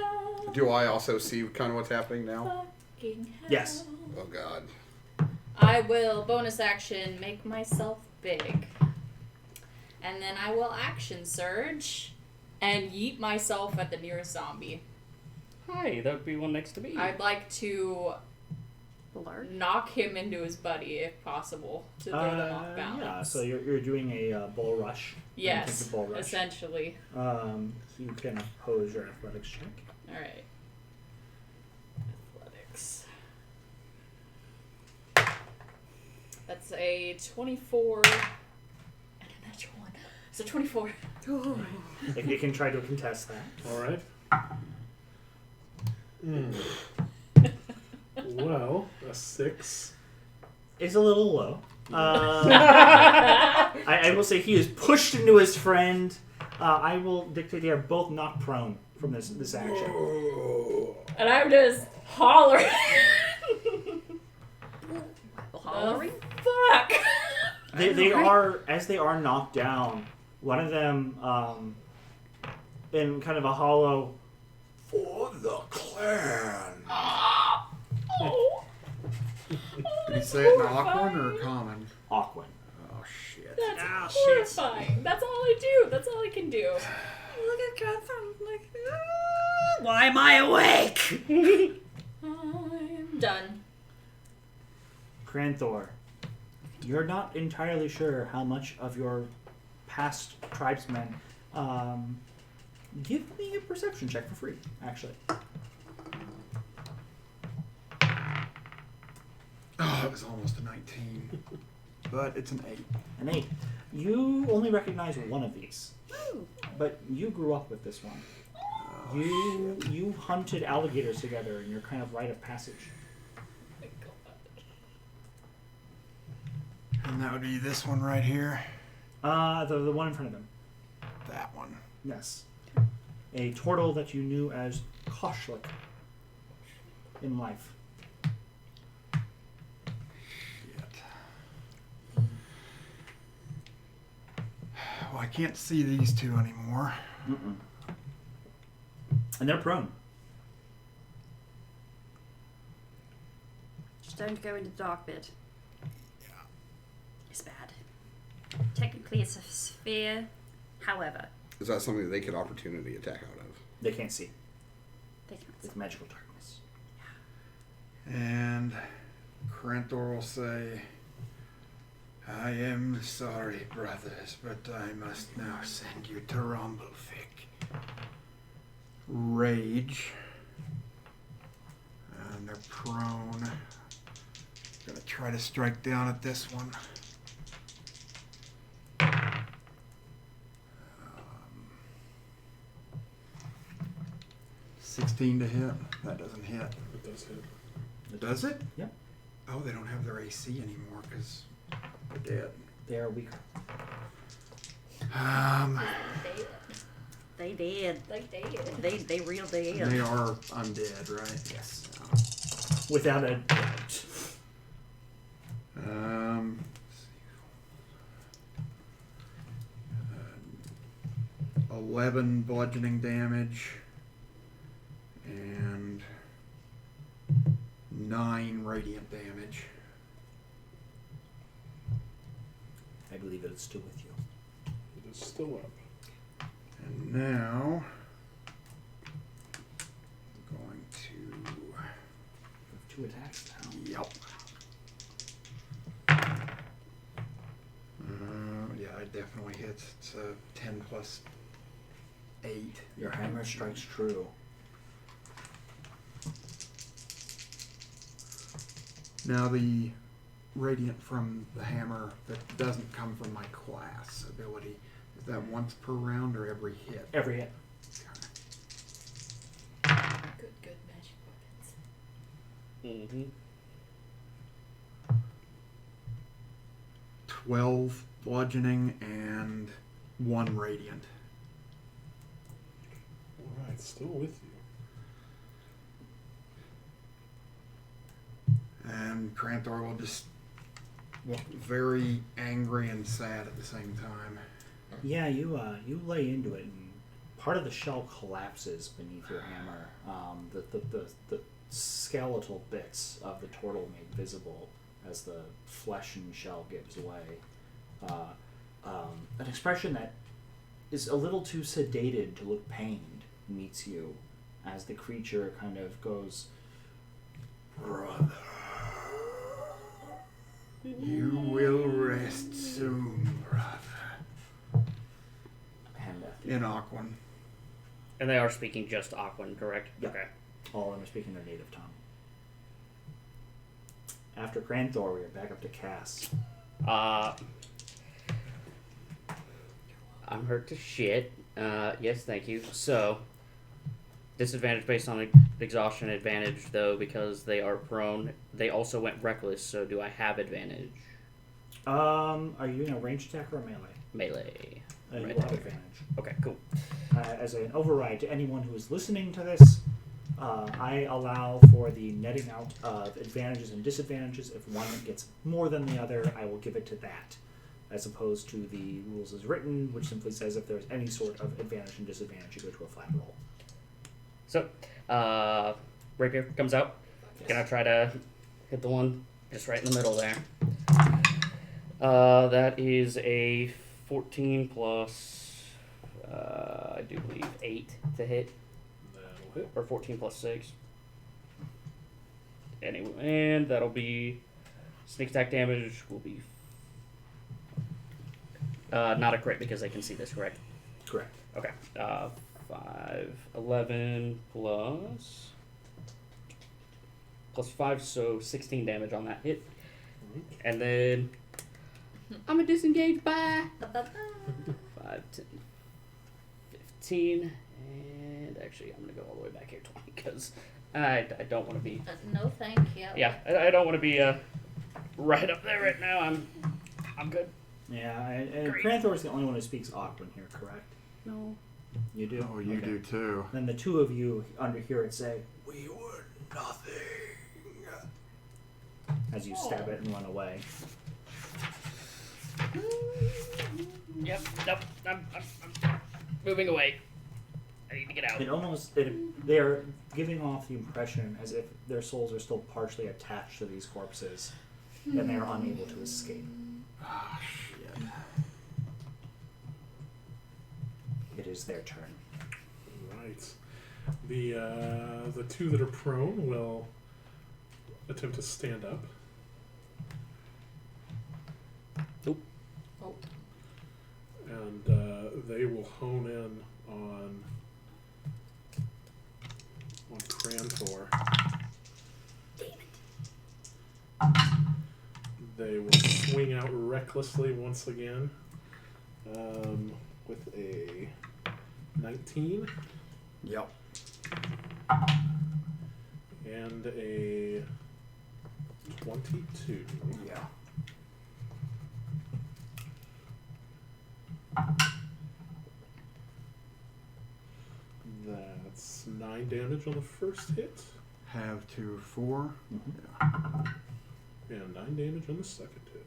Do I also see kind of what's happening now? Fucking hell. Yes. Oh, God. I will bonus action make myself big. And then I will action surge and yeet myself at the nearest zombie. Hi, that would be one next to me. I'd like to Large. knock him into his buddy if possible to throw them off balance. Yeah, so you're doing a bull rush. Yes, Bull rush. essentially. You can oppose your athletics check. Alright. Athletics. That's a 24 and a natural one. So 24. If you can try to contest that. All right. Well, a 6. It's a little low. I will say he is pushed into his friend. I will dictate they are both knocked prone from this action. And I'm just hollering. Hollering? Fuck! They are, as they are knocked down, one of them, in kind of a hollow, for the clan. Oh. Did he say it in Aquan or Common? Aquan. Oh, shit. That's horrifying. That's all I do. That's all I can do. Look at Catherine. Like, why am I awake? I'm done. Cranthor, you're not entirely sure how much of your past tribesmen. Give me a perception check for free, actually. Oh, it was almost a 19. But it's an 8. An 8. You only recognize one of these, Ooh. but you grew up with this one. You hunted alligators together, and you're kind of rite of passage. And that would be this one right here. The one in front of him. That one. Yes. A turtle that you knew as Koshlik in life. Shit. Well, I can't see these 2 anymore. Mm-mm. And they're prone. Just don't go into the dark bit. It's bad. Technically, it's a sphere. However, Is that something that they could opportunity attack out of? They can't see. they can't. It's magical darkness. And Kranthor will say, I am sorry, brothers, but I must now send you to Rumblefick. Rage. And they're prone. Gonna try to strike down at this one. 16 to hit. That doesn't hit. It does hit. Does it? Yep. Oh, they don't have their AC anymore because they're dead. They are weaker. They did. Like they They real dead. They are undead, right? Yes. Without a doubt. Let's see. 11 bludgeoning damage and 9 radiant damage. I believe it is still with you. It is still up. And now I'm going to. You have 2 attacks now. Yep. Yeah, it definitely hits. It's a 10 plus 8. Your hammer strikes true. Now the radiant from the hammer that doesn't come from my class ability, is that once per round or every hit? Every hit. good magic weapons. Mm-hmm. 12 bludgeoning and 1 radiant. Alright, still with you. And Kranthor will just look very angry and sad at the same time. Yeah, you lay into it, and part of the shell collapses beneath your hammer. The skeletal bits of the turtle made visible as the flesh and shell gives way. An expression that is a little too sedated to look pained meets you as the creature kind of goes, "Brother, You will rest soon, brother." and In Aquan. And they are speaking just Aquan, correct? Yeah. Okay. all of them are speaking their native tongue. After Kranthor, we are back up to Cass. I'm hurt to shit. Yes, thank you. So, disadvantage based on exhaustion advantage, though, because they are prone. They also went reckless, so do I have advantage? Are you doing a ranged attack or a melee? Melee. You Right. will have advantage. Okay, cool. As an override to anyone who is listening to this, I allow for the netting out of advantages and disadvantages. If one gets more than the other, I will give it to that, as opposed to the rules as written, which simply says if there's any sort of advantage and disadvantage, you go to a flat roll. So, rapier comes out. Gonna try to hit the one just right in the middle there. That is a 14 plus, I do believe, 8 to hit. That'll hit. Or 14 plus 6. Anyway, and that'll be sneak attack damage will be not a crit because they can see this, correct? Correct. Okay. 5, 11 plus 5, so 16 damage on that hit. And then I'm a disengage by 5, 10, 15, and actually I'm gonna go all the way back here 20 because I don't want to be. No, thank you. Yeah, I don't want to be right up there right now. I'm good. Yeah, and Great. Kranthor is the only one who speaks Aquan here, correct? No. You do? Oh, you Okay. do too. Then the two of you underhear it say, "We were nothing," as you stab it and run away. Yep. Nope. I'm moving away. I need to get out. They're giving off the impression as if their souls are still partially attached to these corpses, and they are unable to escape. Ah, shit. It is their turn. Right. The two that are prone will attempt to stand up. Nope. Oh. And they will hone in on Crantor. They will swing out recklessly once again with a 19 Yep. and a 22. Yeah. That's 9 damage on the first hit, Have 2, 4. and 9 damage on the second hit.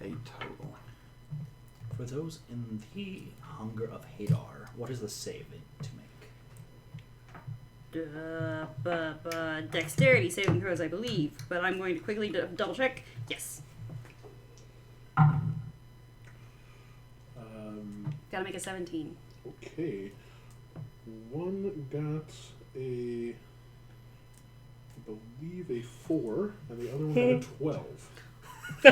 8 total. For those in the Hunger of Hadar, what is the saving to make? Dexterity saving throws, I believe. But I'm going to quickly double check. Yes. Gotta make a 17. Okay. One got a, I believe, a 4, and the other one got a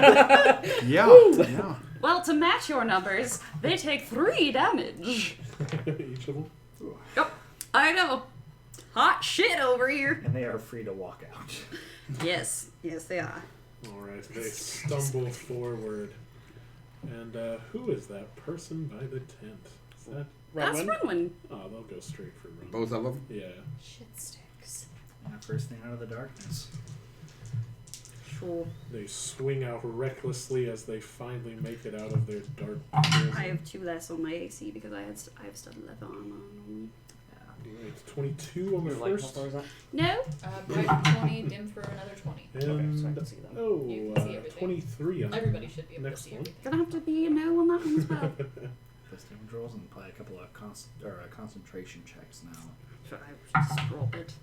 12. Yeah. Well, to match your numbers, they take 3 damage. Each of them? Yep. I know. Hot shit over here. And they are free to walk out. Yes. Yes, they are. Alright, they stumble forward. And who is that person by the tent? Is that... That's Runwin. Oh, they'll go straight for Run. Both of them? Yeah. Shit sticks. First thing out of the darkness. Sure. They swing out recklessly as they finally make it out of their dark prison. I have 2 less on my AC because I have studded leather armor on. Right, 22 on the Like, how first. far is that? No? Bright for 20, dim for another 20. Okay, so I And can see that. You can see everything. 23 on Everybody should be able next to see one. everything. Gonna have to be a no on that one as well. First damage rolls and apply a couple of concentration checks now. So I just drop it.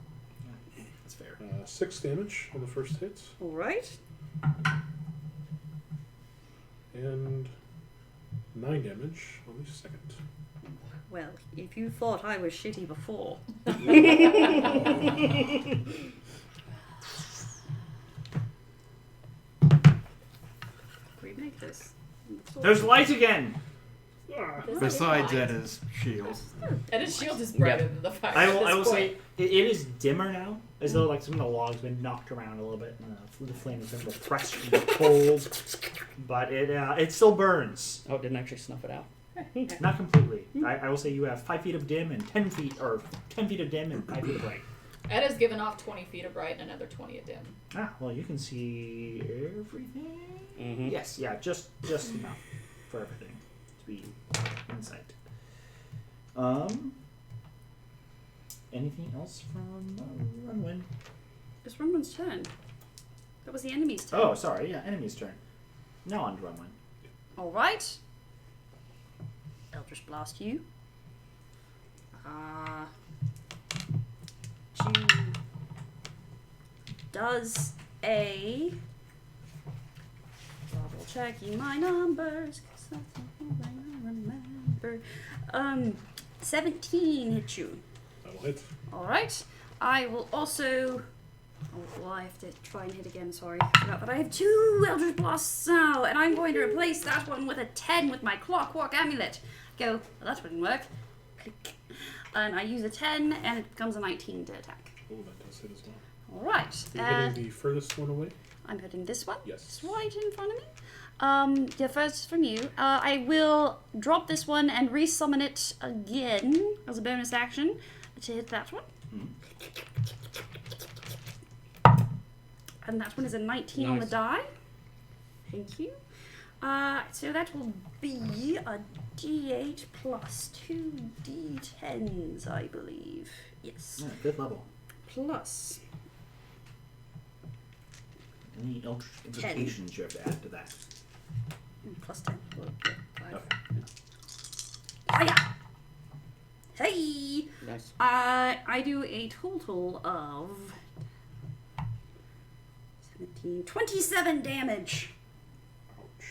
That's fair. 6 damage on the first hit, Alright. and 9 damage on the second. Well, if you thought I was shitty before. Remake this. There's light again! Besides Edda's shield. And his shield is brighter Yeah. than the fire. I at will this say point. it is dimmer now, as though like some of the logs been knocked around a little bit, and the flame has been repressed from the cold. But it still burns, Oh, it didn't actually snuff it out. not completely. I will say you have 5 feet of dim and 10 feet, or 10 feet of dim and 5 feet of bright. Ed has given off 20 feet of bright and another 20 of dim. Ah, well, you can see everything. Mm-hmm. Yes, yeah, just enough for everything to be in sight. Anything else from Runwin? It's Runwin's turn. That was the enemy's turn. Oh, sorry, yeah, enemy's turn. Now on to Runwin. Alright. Eldritch Blast you. Does a double checking my numbers 'cause that's all I remember. 17 hit you. That'll hit. Alright. I will also. Oh, well, I have to try and hit again, sorry. I forgot, but I have 2 Eldritch Blasts now, and I'm going to replace that one with a 10 with my Clockwork Amulet. Go, well, that wouldn't work. Click. And I use a 10, and it becomes a 19 to attack. Oh, that does hit as well. Alright. Are you hitting the furthest one away? I'm hitting this one. Yes. It's right in front of me. Yeah, first from you. I will drop this one and resummon it again as a bonus action to hit that one. And that one is a 19 on the Nice. die. Thank you. So that will be a D8 plus 2 D10s, I believe. Yes. Yeah, 5th level. Plus. Any eldritch implications you have to add to that? Plus 10. Well, yeah, 5. Okay. Hiya! Hey! Nice. I do a total of 17, 27 damage. Ouch.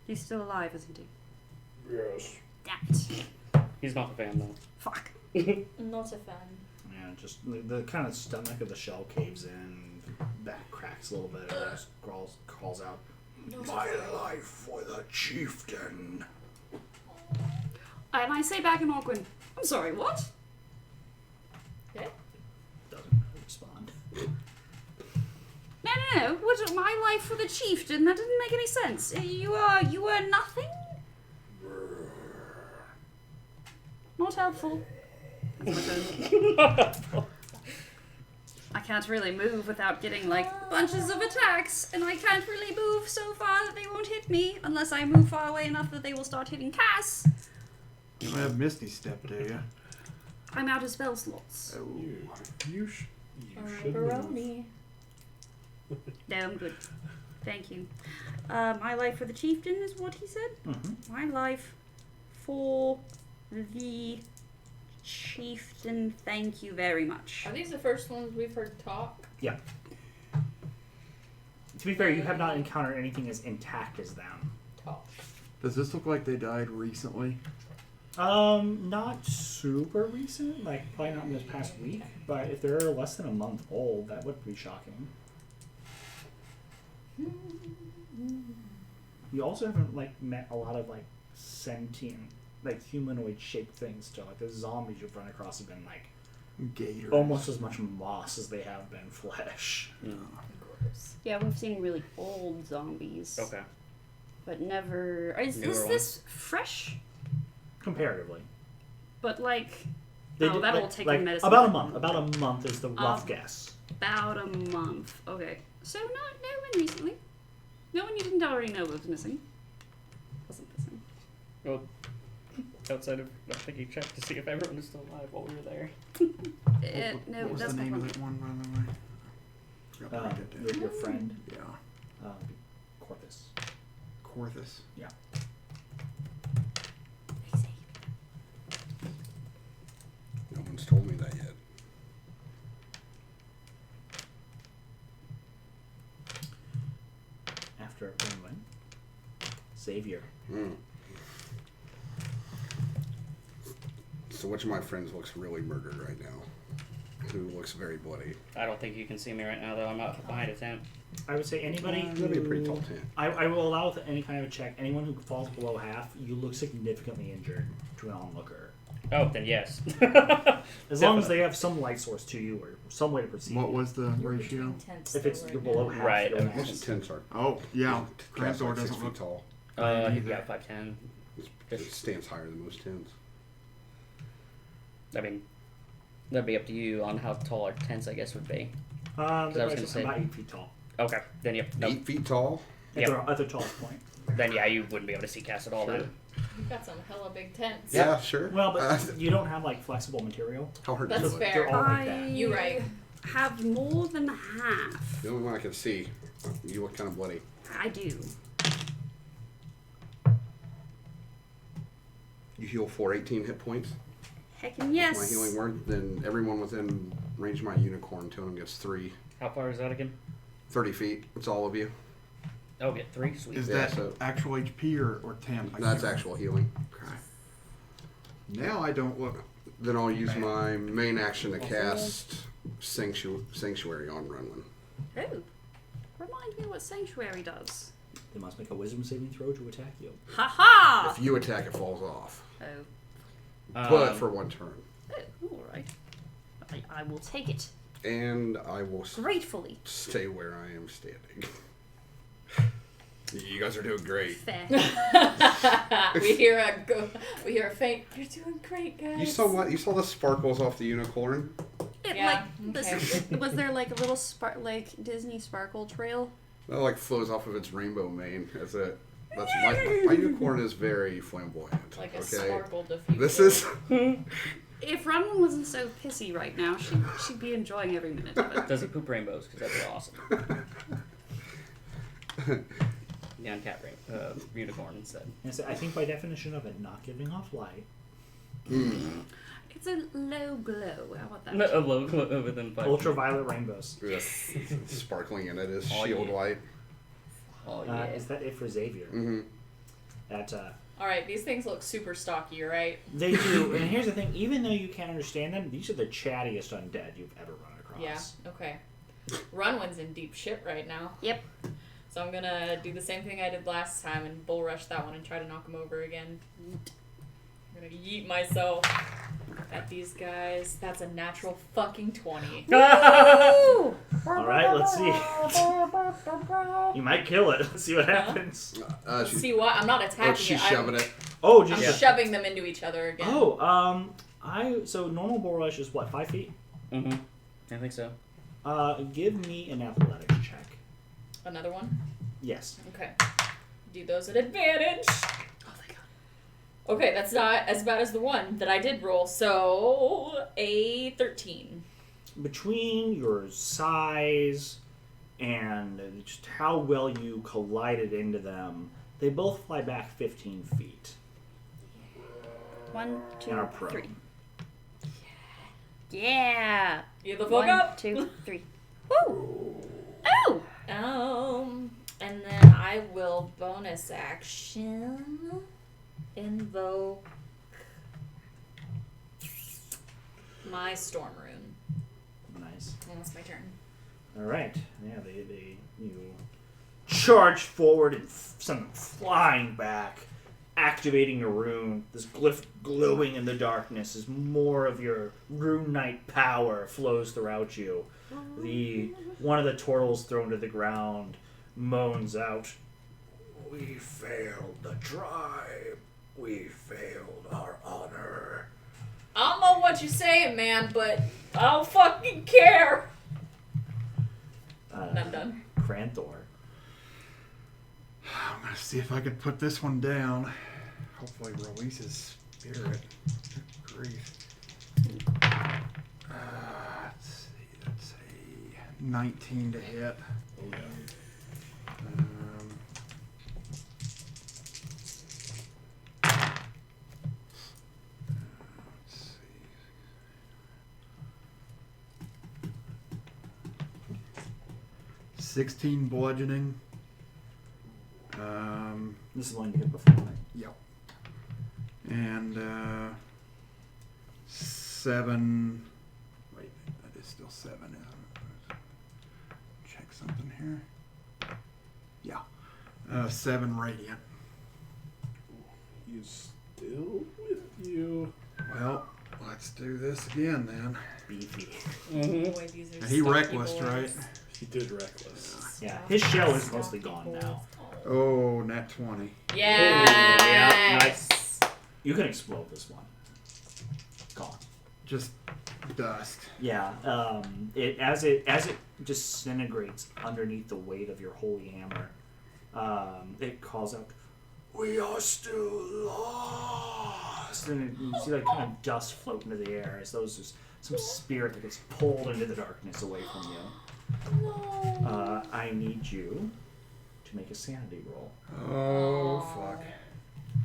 He's still alive, isn't he? Yes. Damn it. He's not a fan though. Fuck. Not a fan. Yeah, just the kind of stomach of the shell caves in, back cracks relax a little bit and just calls out, My life for the chieftain. And I say back in Alcuin, I'm sorry, what? Okay. doesn't respond. No. What, my life for the chieftain? That didn't make any sense. You are nothing? Not helpful. I can't really move without getting, like, bunches of attacks, and I can't really move so far that they won't hit me, unless I move far away enough that they will start hitting Cass. You don't have Misty Step, do you? I'm out of spell slots. Oh. You should move. Pepperoni. No, I'm good. Thank you. My life for the chieftain is what he said? Mm-hmm. My life for the chieftain, thank you very much. Are these the first ones we've heard talk? Yeah. To be fair, you have not encountered anything as intact as them. Talk. Does this look like they died recently? Not super recent, like probably not in this past week, but if they're less than a month old, that would be shocking. You also haven't like met a lot of like sentient, like humanoid shaped things too. Like the zombies you've run across have been like Gators. almost as much moss as they have been flesh. Gross. Yeah, we've seen really old zombies. Okay. But never. Is Newer this fresh? Comparatively. But like. They Oh, did, that'll like, take like, a medicine. About a month. About a month is the rough guess. About a month. Okay. So no one recently. No one you didn't already know was missing. Wasn't missing. Well, outside of, I think you checked to see if everyone was still alive while we were there. No, what was that's the name not of that one, by the way? Forgot to write it down. Your friend, Yeah. Corvus. Corthus. Yeah. No one's told me that yet. After a penguin. Xavier. Hmm. So which of my friends looks really murdered right now? Who looks very bloody? I don't think you can see me right now, though. I'm out behind a tent. I would say anybody That'd be a pretty who- tall tent. I will allow with any kind of a check. Anyone who falls below half, you look significantly injured to an onlooker. Oh, then yes. As long as they have some light source to you or some way to perceive. What it. was the You're ratio? between tents If it's though you're right below now. half, Right, you're okay. Most tents are. Oh, yeah. Cat's Granthor like 6 doesn't feet look tall. either. Yeah, 5'10". It stands higher than most tents. I mean, that'd be up to you on how tall our tents, I guess, would be. they're I was probably gonna say- about 8 feet tall. Okay, then yep. Nope. 8 feet tall? At their tallest point. Then yeah, you wouldn't be able to see Cass at all then. You've got some hella big tents. Yeah, sure. Well, but you don't have like flexible material. How hard That's is it? fair. They're all like that. You right. Have more than half. The only one I can see. You look kind of bloody. I do. You heal for 18 hit points. Heckin' yes. My healing word. Then everyone within range of my unicorn totem gets 3. How far is that again? 30 feet. It's all of you. Oh, get 3? Sweet. Is Yeah, that so- actual HP or temp? I That's can't- actual healing. Okay. Now I don't look. Then I'll use my main action to cast Sanctuary on Runwin. Oh. Remind me what Sanctuary does. They must make a wisdom saving throw to attack you. Ha ha! If you attack, it falls off. Oh. But for 1 turn. Oh, alright. I will take it. And I will Gratefully. stay where I am standing. You guys are doing great. Fair. we hear a faint. You're doing great, guys. You saw what? You saw the sparkles off the unicorn? It, Yeah, was there like a little like Disney sparkle trail? That like flows off of its rainbow mane. That's my unicorn is very flamboyant. Like a okay? sparkle diffuser. This is If Runwin wasn't so pissy right now, she'd be enjoying every minute of it. Does it poop rainbows? Because that'd be awesome. Neon cat unicorn instead. And so I think by definition of it not giving off light, It's a low glow. How about that? No, a low within 5 ultraviolet rainbows. sparkling in it is Oh, shield yeah. light. Oh yeah. Is that it for Xavier? Mm-hmm. That All right, these things look super stocky, right? they do. And here's the thing: even though you can't understand them, these are the chattiest undead you've ever run across. Yeah. Okay. Runwin's in deep shit right now. Yep. So I'm gonna do the same thing I did last time and bull rush that one and try to knock him over again. I'm gonna yeet myself at these guys. That's a natural fucking 20. All right, let's see. You might kill it. Let's see what happens. She's, See what? I'm not attacking she's it. shoving it. Oh, I'm just shoving them into each other again. Oh, so normal bull rush is what, 5 feet? Mm-hmm. I think so. Give me an athletics check. Another one? Yes. Okay. Do those at advantage. Oh, thank God. Okay, that's not as bad as the one that I did roll. So, a 13. Between your size and just how well you collided into them, they both fly back 15 feet 1, 2, and are prone. 3. Yeah. You the fuck 1, up? 2, 3. Woo! Oh! And then I will bonus action invoke my storm rune. Nice. And that's my turn. All right. Yeah, you charge forward and send them flying back, activating your rune. This glyph glowing in the darkness as more of your rune knight power flows throughout you. One of the turtles thrown to the ground moans out, "We failed the tribe. We failed our honor." I don't know what you're saying, man, but I don't fucking care. And I'm done. Cranthor. I'm gonna see if I can put this one down. Hopefully release his spirit. Good grief. Let's see. That's a 19 to hit. Oh yeah. Let's see. 16 bludgeoning. This is the one you hit before, right? Yep. And 7. Wait, that is still 7. Check something here. Yeah. 7 radiant. He's still with you. Well, let's do this again then. Beefy. Mm-hmm. Boy, these are And he stocky reckless, boys. right? He did reckless. Yeah, his shell is mostly gone now. Oh, nat 20. Yes. Yeah, nice. You can explode this one. Gone. Just dust. Yeah. As it disintegrates underneath the weight of your holy hammer, it calls out, "We are still lost." And you see like kind of dust float into the air as though it's just some spirit that gets pulled into the darkness away from you. No. I need you to make a sanity roll. Oh, fuck.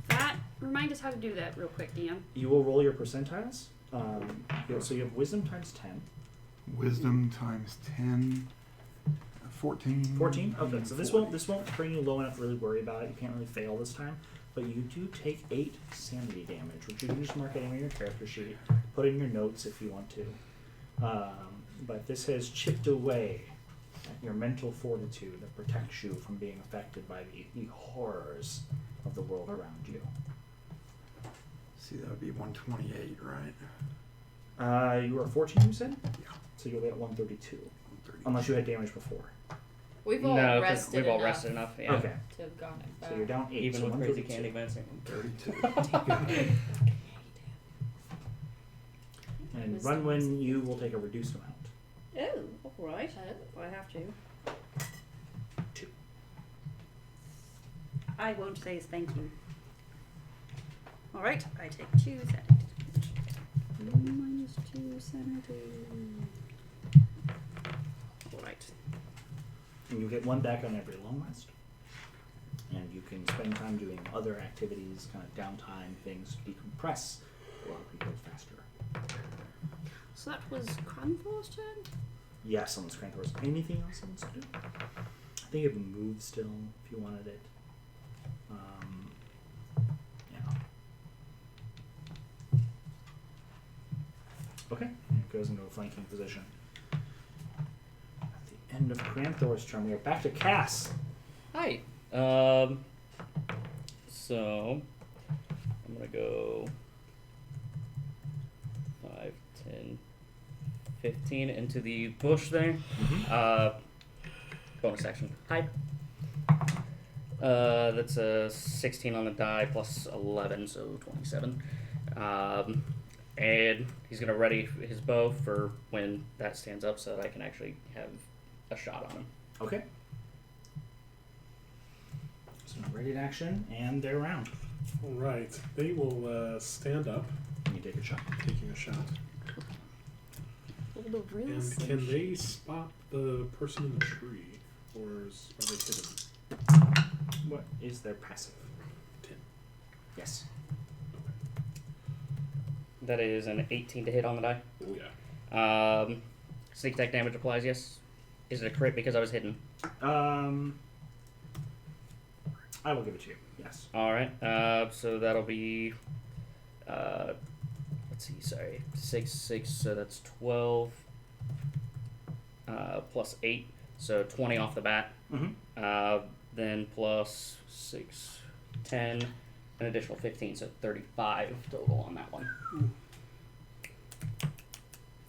That, remind us how to do that real quick, DM. You will roll your percentiles. So you have wisdom times 10. Wisdom times 10. 14. 14? Okay, so this won't bring you low enough to really worry about it. You can't really fail this time. But you do take 8 sanity damage, which you can just mark anywhere in your character sheet. Put in your notes if you want to. But this has chipped away at your mental fortitude that protects you from being affected by the horrors of the world around you. See, that would be 128, right? You were 14, you said? Yeah. So you'll be at 132. 130. Unless you had damage before. We've all No, because rested we've all enough rested enough. Yeah. Okay. to have gotten it back. So you're down 8. Even so with crazy 132. candy advancing. 32. And Runwin, you will take a reduced amount. Oh, alright. I have to. 2. I won't say thank you. Alright, I take 2 sanity. Minus 2 sanity. Alright. And you get 1 back on every long rest. And you can spend time doing other activities, kind of downtime things to decompress or be healed faster. So that was Cranthor's turn? Yes, on the screen. There was anything else someone wants to do? I think you have a move still if you wanted it. Yeah. Okay. And it goes into a flanking position. At the end of Cranthor's turn. We are back to Cass. Hi. So I'm gonna go 5, 10, 15 into the bush there. Bonus action. Hide. That's a 16 on the die plus 11, so 27. And he's gonna ready his bow for when that stands up, so that I can actually have a shot on him. Okay. So ready to action, and they're around. All right. They will stand up, Can you take a shot? taking a shot. The real And can they spot the person in the tree, or are they hidden? What is their passive? 10. Yes. That is an 18 to hit on the die. Oh yeah. Sneak attack damage applies, yes. Is it a crit because I was hidden? I will give it to you. Yes. Alright, so that'll be, let's see, sorry, 6, so that's 12, plus 8, so 20 off the bat. Mm-hmm. Then plus 6, 10, an additional 15, so 35 total on that one.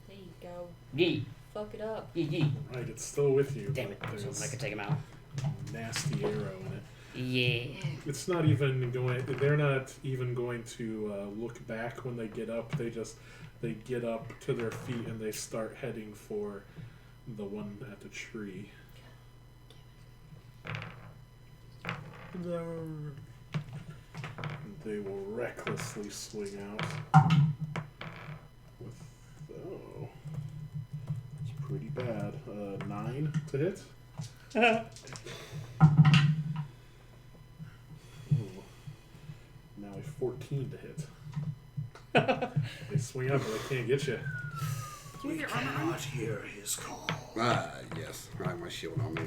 There you go. Yee, Fuck it up. yee, yee. Right. It's still with you. Damn it, but I was hoping I there's could take him out. a nasty arrow in it. Yeah. It's not even going. They're not even going to look back when they get up. They get up to their feet and they start heading for the one at the tree. They will recklessly swing out. With it's pretty bad. 9 to hit. Ooh. Now a 14 to hit. They swing up, but they can't get you. We cannot hear his call. Yes. I have my shield on me.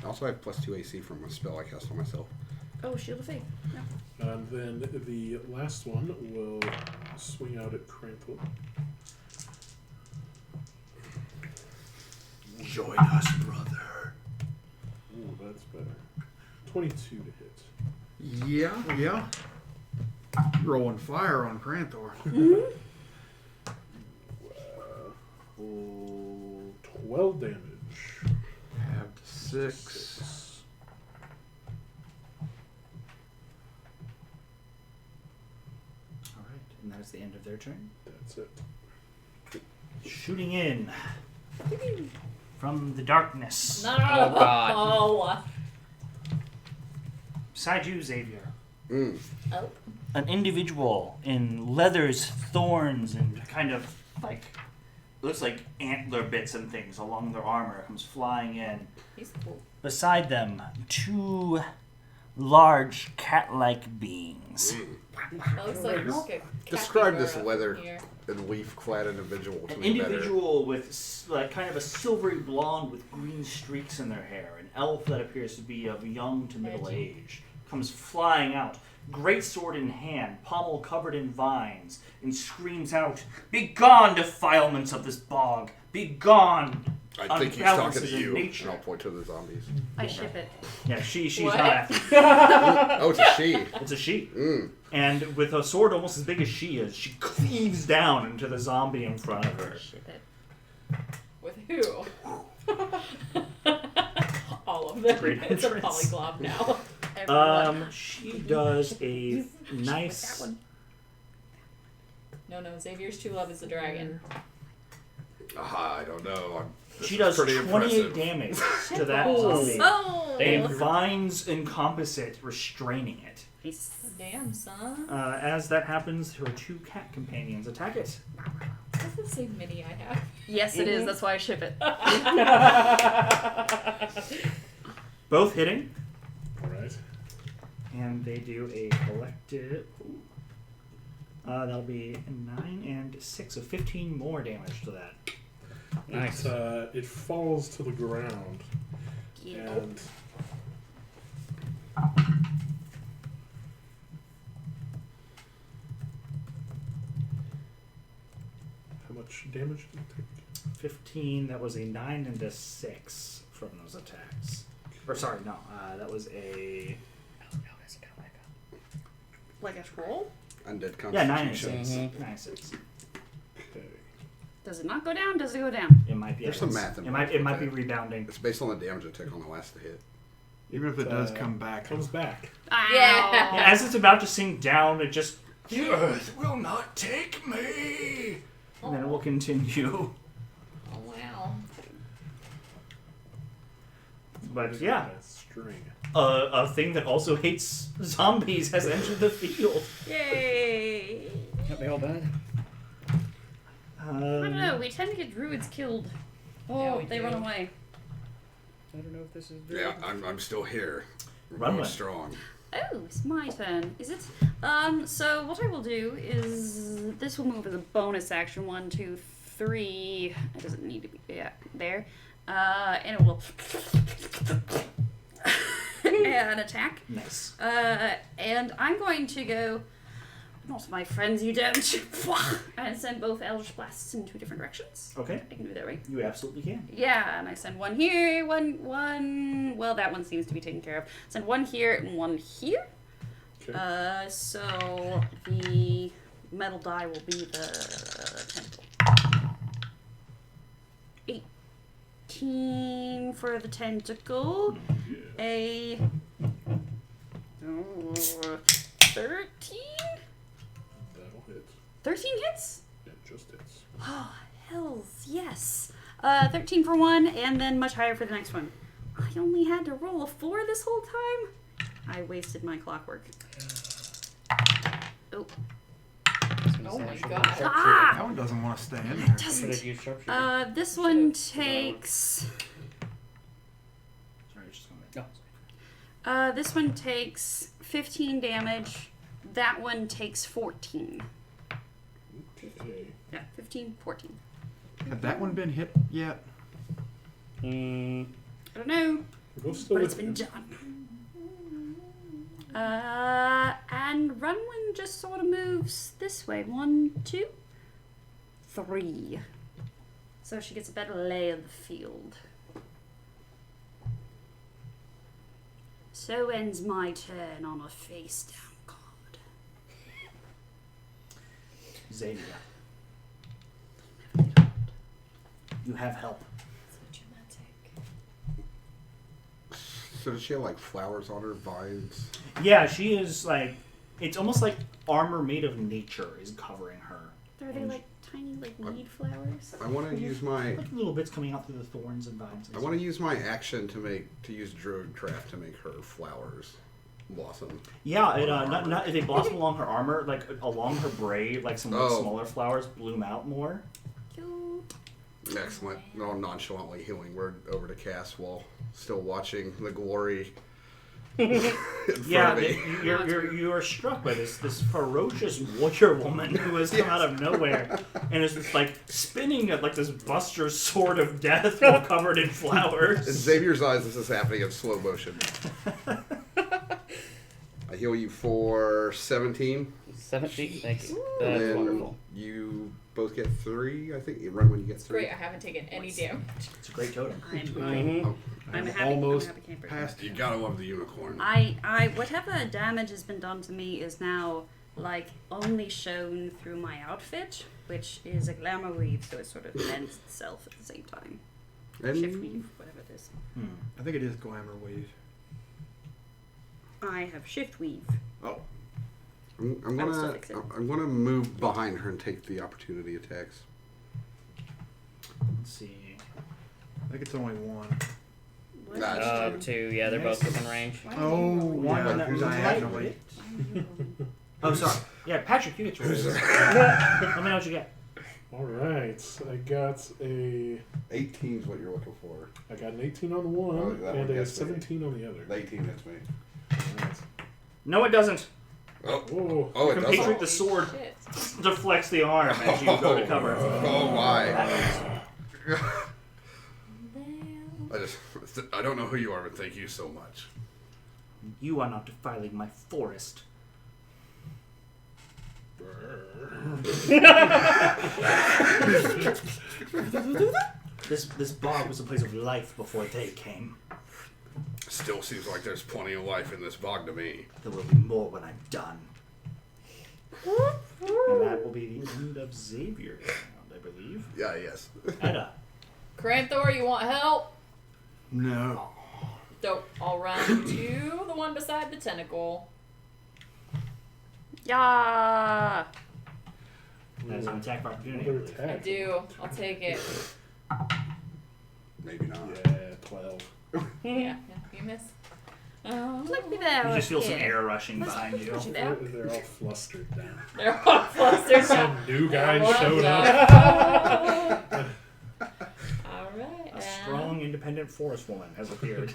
I also have +2 AC from a spell I cast on myself. Oh, Shield of Faith. Yeah. And then the last one will swing out at Cranthor. Join us, brother. Ooh, that's better. 22 to hit. Yeah. Rolling fire on Cranthor. 12 damage. Have 6. All right, and that is the end of their turn. That's it. Shooting in from the darkness. No. Oh, God. Oh. Beside you, Xavier. Mm. Oh. An individual in leathers, thorns, and kind of like looks like antler bits and things along their armor comes flying in. He's cool. Beside them, 2 large cat-like beings. That looks like a Describe this capybara leather here. and leaf-clad individual to An me individual with like kind of a silvery blonde with green streaks in their hair, an elf that appears to be of young to middle Edgy. age, comes flying out, great sword in hand, pommel covered in vines, and screams out, "Begone, defilements of this bog! Begone!" better. I think he's talking to Unbalances in you. nature. And I'll point to the zombies. I ship it. Yeah, she's What? not after you. Oh, it's a she. It's a she. Mm. And with a sword almost as big as she is, she cleaves down into the zombie in front of her. Ship it. With who? All of them. Great It's a entrance. polyglot now. Everyone. She does a That nice. one. No, Xavier's true love is the dragon. I don't know. This She is does pretty 28 impressive. damage to that Oh. zombie. Oh! And vines encompass it, restraining it. Nice. Damn, son. As that happens, her 2 cat companions attack it. That's the same mini I have. Yes, it is. That's why I ship it. Both hitting, Alright. and they do a collective. That'll be 9 and 6, so 15 more damage to that. Nice. It falls to the ground. Yeah. And how much damage did you take? 15. That was a 9 and a 6 from those attacks. Or sorry, no. That was a Like a troll? Undead constitution. yeah 9 and 6. Mhm. 9 and 6. Okay. Does it not go down? Does it go down? It might be. There's some math It involved might. It might with be that. rebounding. It's based on the damage it took on the last hit. Even if it does come back. Comes back. Ow. Yeah, as it's about to sink down, it just the earth will not take me, and then it will continue. Oh wow. But yeah, That string. a thing that also hates zombies has entered the field. Yay! Can't be all bad. I don't know. We tend to get druids killed. Oh, Yeah, we they do. run away. I don't know if this is. Yeah, I'm still here. We're Run going with. strong. Oh, it's my turn. Is it? So what I will do is this will move as a bonus action. 1, 2, 3. It doesn't need to be there. And it will and attack. Nice. And I'm going to go. Not my friends, you don't. And send both Eldritch Blasts in 2 different directions. Okay, I can do that, right? you absolutely can. Yeah, and I send one here, one. Well, that one seems to be taken care of. Send one here and one here. Okay. So the metal die will be the tentacle. 18 for the tentacle. A 13. That'll hit. 13 hits. It just hits. Oh, hells yes. 13 for one, and then much higher for the next one. I only had to roll a 4 this whole time. I wasted my clockwork. Oh. Oh my god. Ah! That one doesn't want to stay in there. It Should have doesn't. used sharpshooter. This one takes. Sorry, just going No. This one takes 15 damage. That one takes 14. Okay. Yeah, 15, 14. Had that one been hit yet? Mm, I don't know, We'll still but it's with been him. done. And Runwin just sort of moves this way. 1, 2, 3. So she gets a better lay of the field. So ends my turn on a face down card. Xavier, you have help. So does she have like flowers on her, vines? Yeah, she is like. It's almost like armor made of nature is covering her. Are they like tiny like weed flowers? I want to use my Like little bits coming out through the thorns and vines. I want to use my action to use Druidcraft to make her flowers blossom. Yeah, it not they blossom along her armor, like along her braid, like some Oh. smaller flowers bloom out more. Cute. Excellent. No, nonchalantly healing word over to Cass while still watching the glory. in front Yeah, of me. you're struck by this ferocious warrior woman who has come out of nowhere and is just like spinning at like this Buster sword of death while covered in In flowers. Xavier's eyes, this is happening in slow motion. I heal you for 17. 17. Thank you. And That's then wonderful. you both get 3, I think. You run when you get 3. Great, I haven't taken any damage. It's a great totem. Mhm. I'm I'm happy. almost I'm a happy camper. past You gotta love the unicorn. Whatever damage has been done to me is now like only shown through my outfit, which is a glamour weave, so it sort of lends itself at the same time. Shift And weave, whatever it is. I think it is glamour weave. I have shift weave. Oh, I'm I will still gonna fix it. I'm gonna move behind her and take the opportunity attacks. Let's see. I think it's only one. What? Nah, 2. Yeah, they're both within range. Why Oh, One yeah, in that diagonally. Oh, sorry. Yeah, Patrick, you get to roll this. Let me know what you get. All right. I got 18 is what you're looking for. an 18 on one Oh, that and one a gets me. 17 on the other. 18 hits me. All right. No, it doesn't. Oh, Whoa. oh, it Compatriot doesn't. the sword Shit. deflects the arm as you go to cover. Oh my! Damn. I don't know who you are, but thank you so much. You are not defiling my forest. This bog was a place of life before they came. Still seems like there's plenty of life in this bog to me. There will be more when I'm done. And that will be the end of Xavier's round, I believe. Yeah, yes. Edda. Cranthor, you want help? No. Dope. I'll run to the one beside the tentacle. Yeah. That is an attack of opportunity. I Another believe. I attack. do. I'll take it. Maybe not. Yeah, 12. Yeah, you miss. Look me there. You just feel some yeah. air rushing behind you. Yeah. They're all flustered now. They're all flustered. Some new guy showed up. Alright. A strong, independent forest woman has appeared.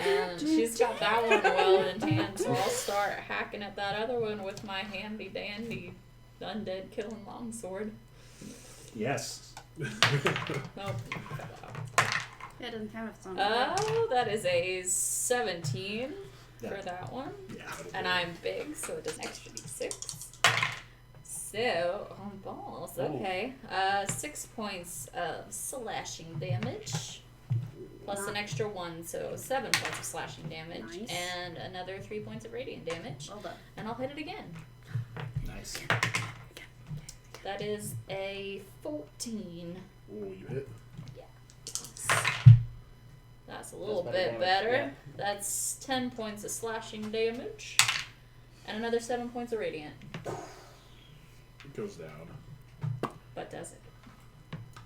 And she's got that one well in hand, so I'll start hacking at that other one with my handy dandy undead killing longsword. Yes. Nope. Yeah, it doesn't count if it's on. Oh, that is a 17 for Yeah. that one. Yeah. And I'm big, so it does an extra d6. So, on balls, okay. 6 points of slashing damage. Plus an extra 1, so 7 points of slashing damage. Nice. And another 3 points of radiant damage. Well done. And I'll hit it again. Nice. That is a 14. Oh, you hit? That's a little That's better bit damage, better. yeah. That's 10 points of slashing damage. And another 7 points of radiant. It goes down. But does it?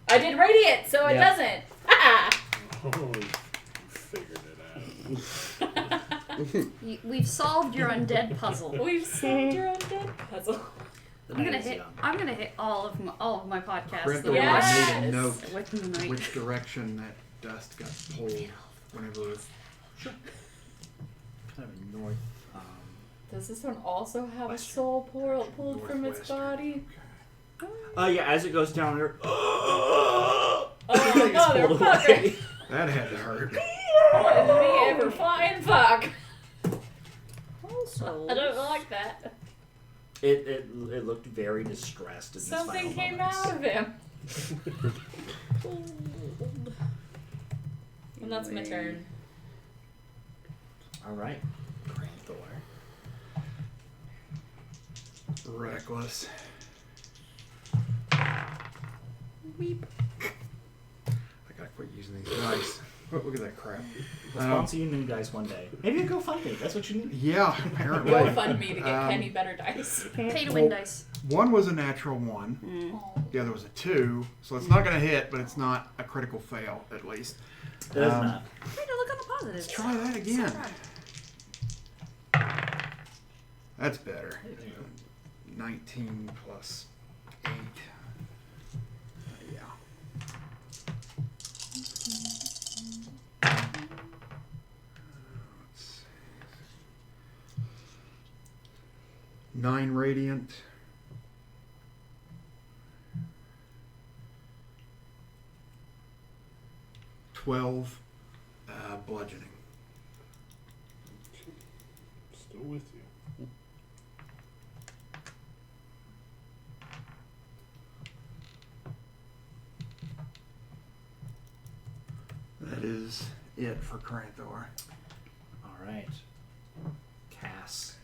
I did radiant, so it Yeah. doesn't. Ah! Oh, you figured it out. We've solved your undead puzzle. We've solved your undead puzzle. The I'm night gonna is hit. young. I'm gonna hit all of my podcasts. Cranthor that Yes. made a note with the night. which direction that dust got pulled whenever. Kind of north. Does this one also have a Western. soul pulled from its Northwestern. body? Yeah, as it goes down there. Oh, It's mother pulled fucker! away. That had to hurt. The ever flying fuck! Also, I don't like that. It looked very distressed in these Something final came moments. out of him. And that's my turn. All right, Cranthor. Reckless. weep. I gotta quit using these dice. Oh, look at that crap. We'll sponsor you new guys one day. Maybe a GoFundMe. That's what you need. Yeah, apparently. Go fund me to get Um, Kenny better dice. Pay to win dice. One was a natural 1. The other was a 2. So it's not going to hit, but it's not a critical fail, at least. It does Um, not. Try to look on the positives. Let's try that again. That's better. 19 plus 8. Yeah. Let's see. 9 radiant. Bludgeoning. Still with you. That is it for Cranthor. All right. Cass.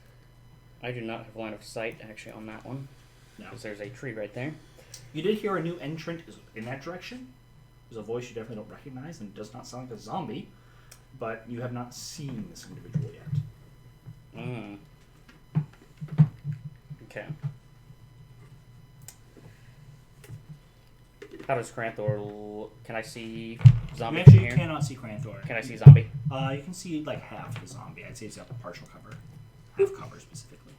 I do not have line of sight actually on that one. No. Because there's a tree right there. You did hear a new entrant is in that direction. There's a voice you definitely don't recognize and it does not sound like a zombie, but you have not seen this individual yet. Mm. Okay. How does Cranthor can I see zombie You from actually here? cannot see Cranthor. Can I see zombie? You can see like half the zombie. I'd say it's got a partial cover. Half cover specifically.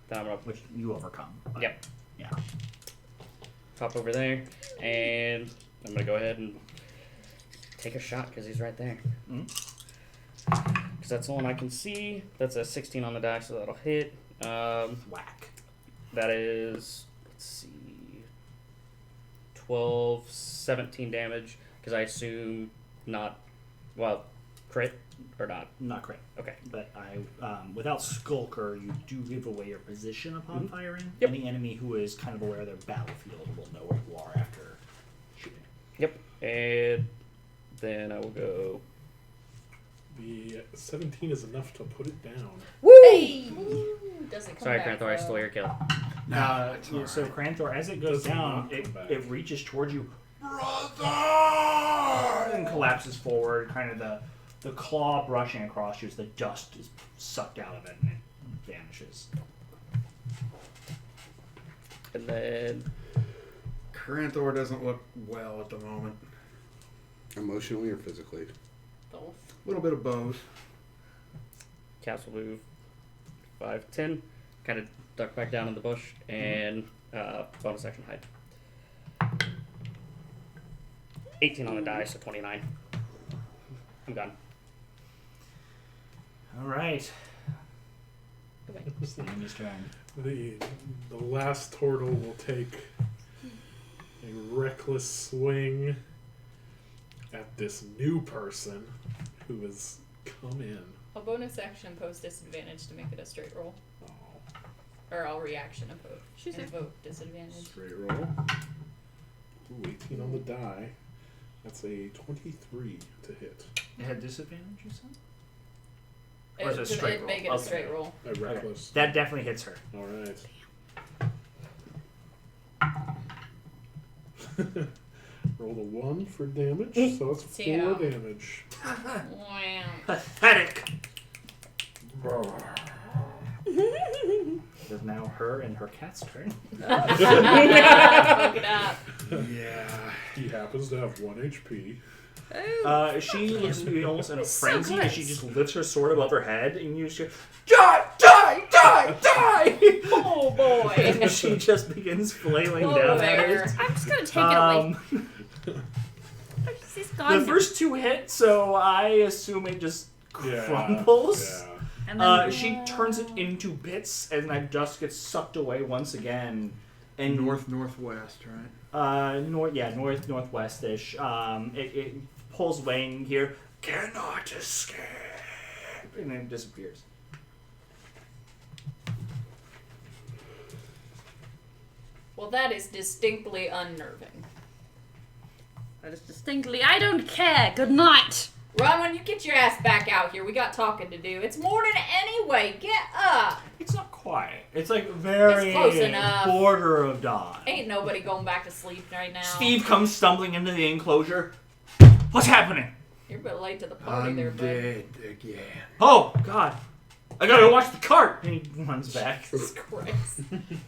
Then I'm gonna Which you overcome. But, Yep. Yeah. pop over there, and I'm gonna go ahead and take a shot because he's right there. Because that's the one I can see. That's a 16 on the die, so that'll hit. Whack. That is, let's see, 12, 17 damage. Because I assume not, well, crit or not? Not crit. Okay. But without Skulker, you do give away your position upon firing. Yep. Any enemy who is kind of aware of their battlefield will know where you are after shooting. Yep. And then I will go. The 17 is enough to put it down. Hey! Doesn't come Sorry, back, Cranthor, I though. stole your kill. So Cranthor, as it goes Doesn't down, not come it, back. it reaches towards you, brother, and collapses forward. Kind of the claw brushing across you as the dust is sucked out of it and it vanishes. And then Caranthor doesn't look well at the moment. Emotionally or physically? Both. A little bit of both. Cass will move 5, 10, kind of duck back down in the bush, and bonus action hide. 18 on the die, so 29. I'm gone. All right. It's the enemy's turn. The last turtle will take a reckless swing at this new person who has come in. A bonus action post disadvantage to make it a straight roll. Oh, Or I'll reaction She's a invoke disadvantage. straight roll. Ooh, 18 on the die. That's a 23 to hit. It had disadvantage, you said? Or is it a It'd straight roll? make it a Okay. straight roll. A reckless. That definitely hits her. All right. Rolled a 1 for damage, so it's 4 Yeah. damage. Wow. Pathetic. It is now her and her cat's turn. Fuck it up. Yeah. He happens to have 1 HP. She looks to be almost in a So frenzy as she close. just lifts her sword above her head and you just die, die, die, die! Oh boy. And she just begins flailing Whoa down there. at it. I'm just gonna take it away. She's gone. The now. first two hit, so I assume it just Yeah. crumbles. Yeah. And then She turns it into bits, and that dust gets sucked away once again. And Northwest, right? northwest-ish. It pulls away and you hear, cannot escape, and then it disappears. Well, that is distinctly unnerving. that is distinctly. I don't care. Good night. Ronwin, you get your ass back out here. We got talking to do. It's morning anyway. Get up. It's not quiet. It's like very It's close enough. border of dawn. Ain't nobody going back to sleep right now. Steve comes stumbling into the enclosure. What's happening? You're a bit late to the party there, bud. Undead again. Oh, God. I gotta watch the cart. And he runs back. Jesus Christ.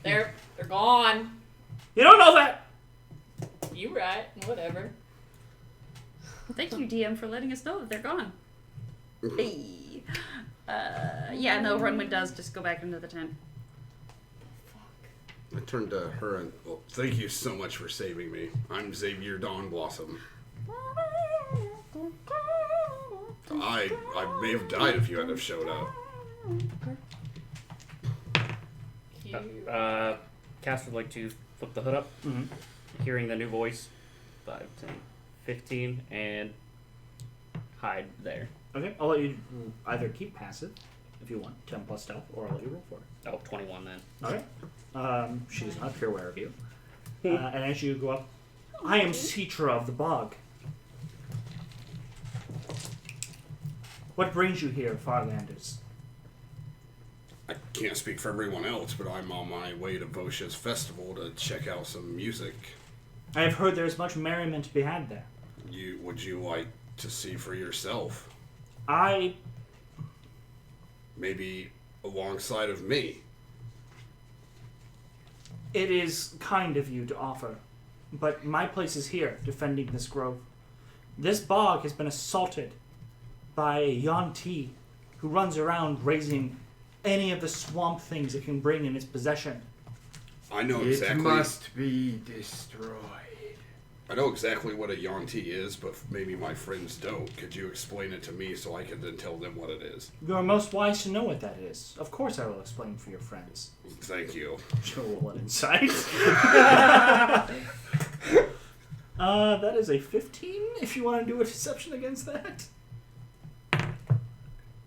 They're gone. You don't know that. You right. Whatever. Thank you, DM, for letting us know that they're gone. Hey. Yeah, no, Runwin does just go back into the tent. I turned to her and, well, thank you so much for saving me. I'm Xavier Dawnblossom. I may have died if you hadn't have showed up. Cute. Cass would like to flip the hood up, hearing the new voice. 5, 10, 15, and hide there. Okay, I'll let you either keep passive if you want, 10 plus stealth, or I'll let you roll for it. Oh, 21 then. Okay. She's not pure aware of you. And as you go up, I am Citra of the Bog. What brings you here, Farlanders? I can't speak for everyone else, but I'm on my way to Vosha's festival to check out some music. I have heard there is much merriment to be had there. Would you like to see for yourself? I Maybe alongside of me? It is kind of you to offer, but my place is here, defending this grove. This bog has been assaulted by a Yuan-Ti who runs around raising any of the swamp things it can bring in its possession. I know It exactly. must be destroyed. I know exactly what a Yuan-Ti is, but maybe my friends don't. Could you explain it to me so I can then tell them what it is? You are most wise to know what that is. Of course I will explain for your friends. Thank you. She'll roll an insight. That is a 15, if you want to do a deception against that.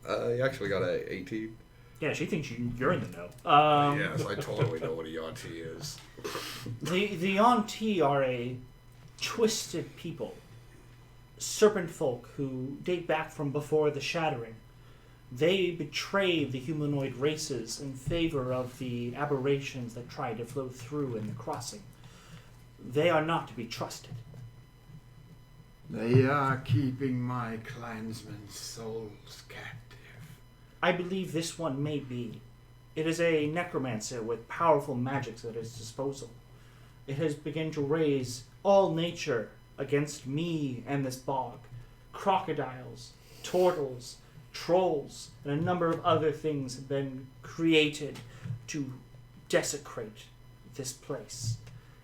You actually got a 18. Yeah, she thinks you're in the know. Yes, I totally know what a Yanti is. The Yanti are a twisted people. Serpent folk who date back from before the Shattering. They betray the humanoid races in favor of the aberrations that try to flow through in the crossing. They are not to be trusted. They are keeping my clansmen's souls captive. I believe this one may be. It is a necromancer with powerful magics at his disposal. It has begun to raise all nature against me and this bog. Crocodiles, turtles, trolls, and a number of other things have been created to desecrate this place.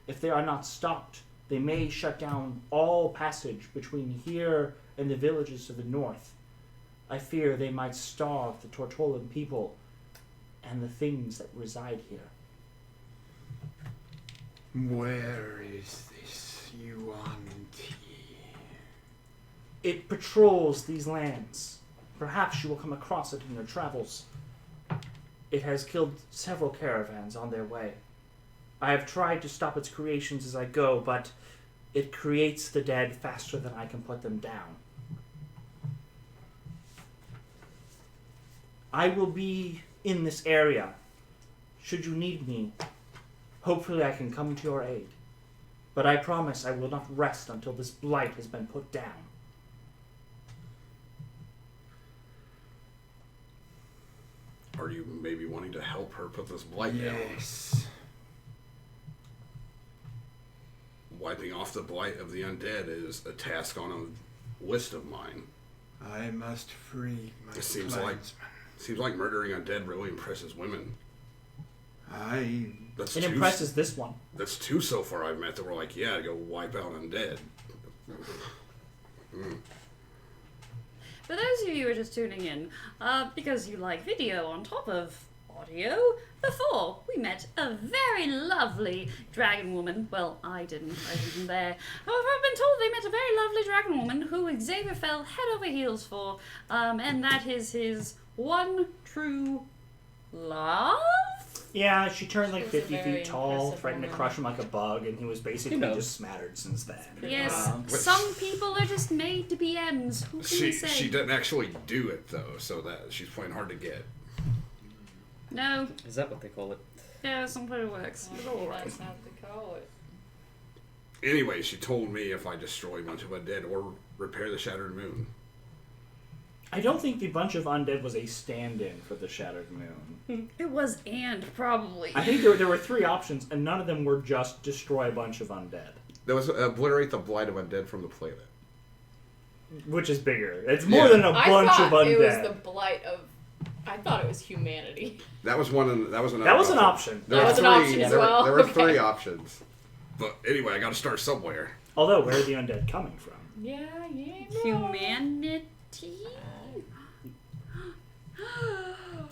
If they are not stopped, they may shut down all passage between here and the villages to the north. I fear they might starve the Tortolan people and the things that reside here. Where is this Yuan-Ti? It patrols these lands. Perhaps you will come across it in your travels. It has killed several caravans on their way. I have tried to stop its creations as I go, but it creates the dead faster than I can put them down. I will be in this area. Should you need me, hopefully I can come to your aid. But I promise I will not rest until this blight has been put down. Are you maybe wanting to help her put this blight down? Yes. Wiping off the blight of the undead is a task on a list of mine. I must free my It seems clansmen. like murdering undead really impresses women. That's It two, impresses this one. That's two so far I've met that were like, yeah, go wipe out undead. For those of you who are just tuning in, because you like video on top of audio, before we met a very lovely dragon woman. Well, I wasn't there. However, I've been told they met a very lovely dragon woman who Xavier fell head over heels for, and that is his one true love? Yeah, she turned like She was a 50 very feet tall, impressive threatened to woman. crush him like a bug, and he was basically You know. just smattered since then. Yes, Which- some people are just made to be M's. Who can we say? She didn't actually do it though, so that she's playing hard to get. No, Is that what they call it? yeah, somebody works. It's Well, alright. that's how they call it. Anyway, she told me if I destroy a bunch of undead or repair the Shattered Moon. I don't think the bunch of undead was a stand-in for the Shattered Moon. It was and probably. I think there were three options, and none of them were just destroy a bunch of undead, That was obliterate the blight of undead from the planet. which is bigger. It's more Yeah. than a I bunch of thought it was undead. the blight of. I thought it was humanity. That was one. That was another. That was an option. There That were was an three. option as there, well? there were Okay. three options. But anyway, I got to start somewhere. Although, where are the undead coming from? Yeah, yeah. Humanity?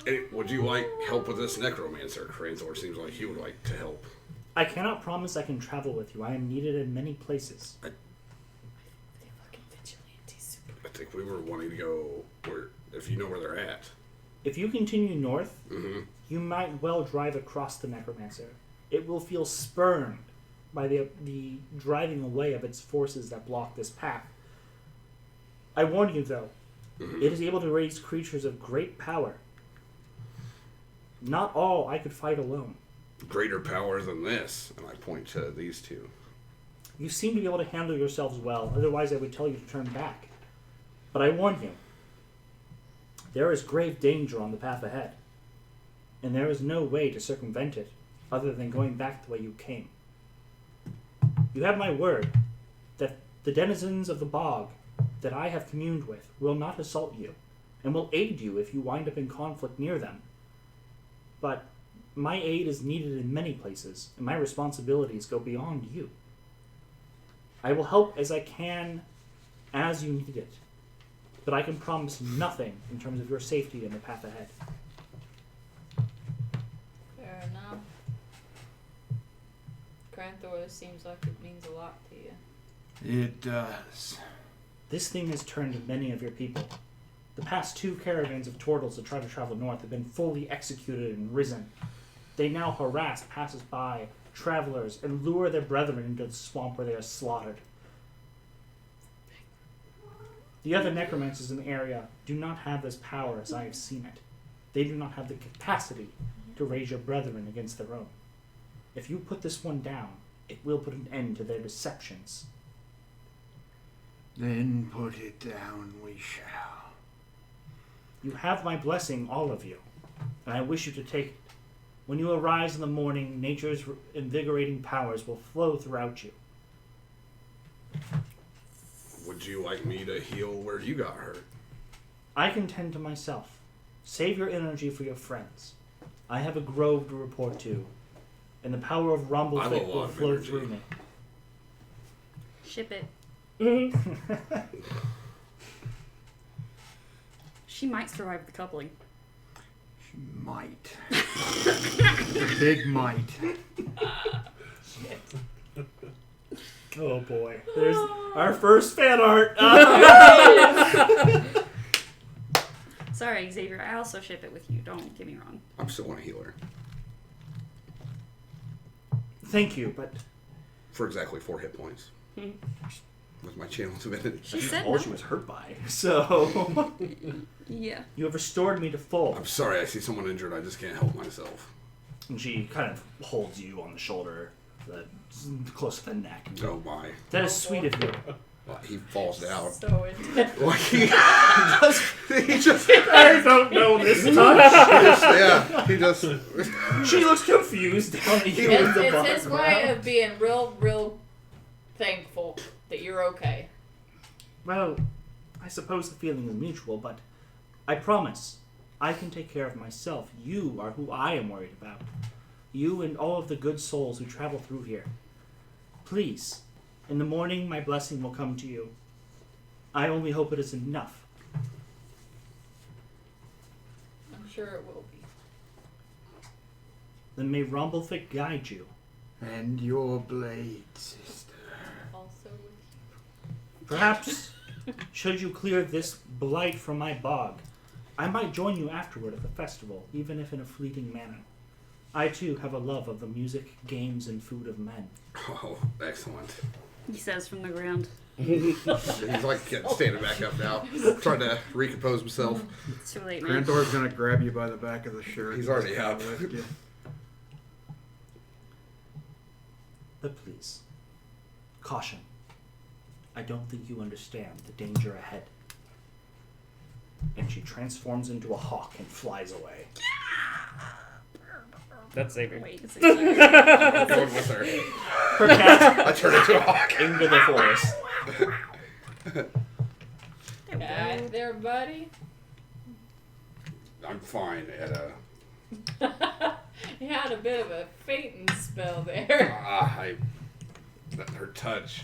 Hey, would you like help with this necromancer? Kranzor seems like he would like to help. I cannot promise I can travel with you. I am needed in many places. They're fucking vigilantes. I think we were wanting to go where, if you know where they're at. If you continue north, Mm-hmm. you might well drive across the necromancer. It will feel spurned by the driving away of its forces that block this path. I warn you, though, it is able to raise creatures of great power. Not all I could fight alone. Greater power than this, and I point to these two. You seem to be able to handle yourselves well, otherwise I would tell you to turn back. But I warn you, there is grave danger on the path ahead, and there is no way to circumvent it other than going back the way you came. You have my word that the denizens of the bog that I have communed with will not assault you, and will aid you if you wind up in conflict near them. But my aid is needed in many places, and my responsibilities go beyond you. I will help as I can as you need it, but I can promise nothing in terms of your safety in the path ahead. Fair enough. Kranthor seems like it means a lot to you. It does. This thing has turned many of your people. The past 2 caravans of turtles that try to travel north have been fully executed and risen. They now harass passers-by, travelers, and lure their brethren into the swamp where they are slaughtered. The other necromancers in the area do not have this power as I have seen it. They do not have the capacity to raise your brethren against their own. If you put this one down, it will put an end to their deceptions. Then put it down we shall. You have my blessing, all of you, and I wish you to take it. When you arise in the morning, nature's invigorating powers will flow throughout you. Would you like me to heal where you got hurt? I can tend to myself. Save your energy for your friends. I have a grove to report to, and the power of Rumblefit will flow through me. Ship it. She might survive the coupling. She might. The big might. Oh boy. There's our first fan art. Sorry, Xavier. I also ship it with you. Don't get me wrong. I'm still want to heal her. Thank you, but For exactly 4 hit points. With my channel divinity. She said all no. she was hurt by. So Yeah. you have restored me to full. I'm sorry, I see someone injured, I just can't help myself. And she kind of holds you on the shoulder, close to the neck. Oh my. That is sweet of you. Well, he falls down. So intense. Like he just I don't know this touch. yeah, he just She looks confused down the It's his way of being real thankful that you're okay. Well, I suppose the feeling is mutual, but I promise I can take care of myself. You are who I am worried about. You and all of the good souls who travel through here. Please, in the morning my blessing will come to you. I only hope it is enough. I'm sure it will be. Then may Rumblefit guide you. And your blade, sister. Also with Perhaps, should you clear this blight from my bog, I might join you afterward at the festival, even if in a fleeting manner. I too have a love of the music, games, and food of men. oh, excellent. He says from the ground. He's like standing back up now, trying to recompose himself. It's too late, man. Grantor's gonna grab you by the back of the shirt. He's and already just kinda up. lift you. But please, caution. I don't think you understand the danger ahead. And she transforms into a hawk and flies away. That's Xavier. Wait, it's Xavier. I'm going with her. Her cat I turn into a hawk. into the forest. yeah, there, buddy. I'm fine at a. You had a bit of a fainting spell there. Her touch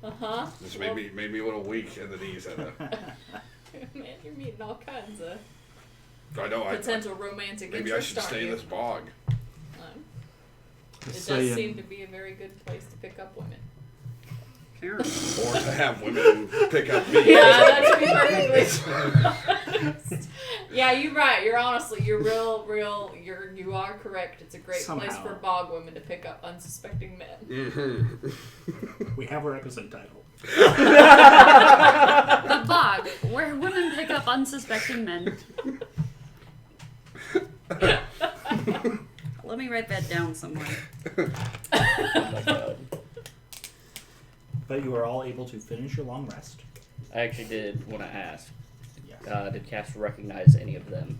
Uh-huh. just made me a little weak in the knees. At a, Man, you're meeting all kinds of I know. potential romantic Maybe I interest, should aren't stay in you? this bog. It Just does saying. seem to be a very good place to pick up women. Or to have women pick up me. Yeah, that to be perfectly honest. Yeah, you're right. You're honestly, you're real. You are correct. It's a great place Somehow. for bog women to pick up unsuspecting men. Mm-hmm. We have our episode title. The bog, where women pick up unsuspecting men. Let me write that down somewhere. Oh my god. But you are all able to finish your long rest. I actually did want to ask. Yes. Did Cass recognize any of them?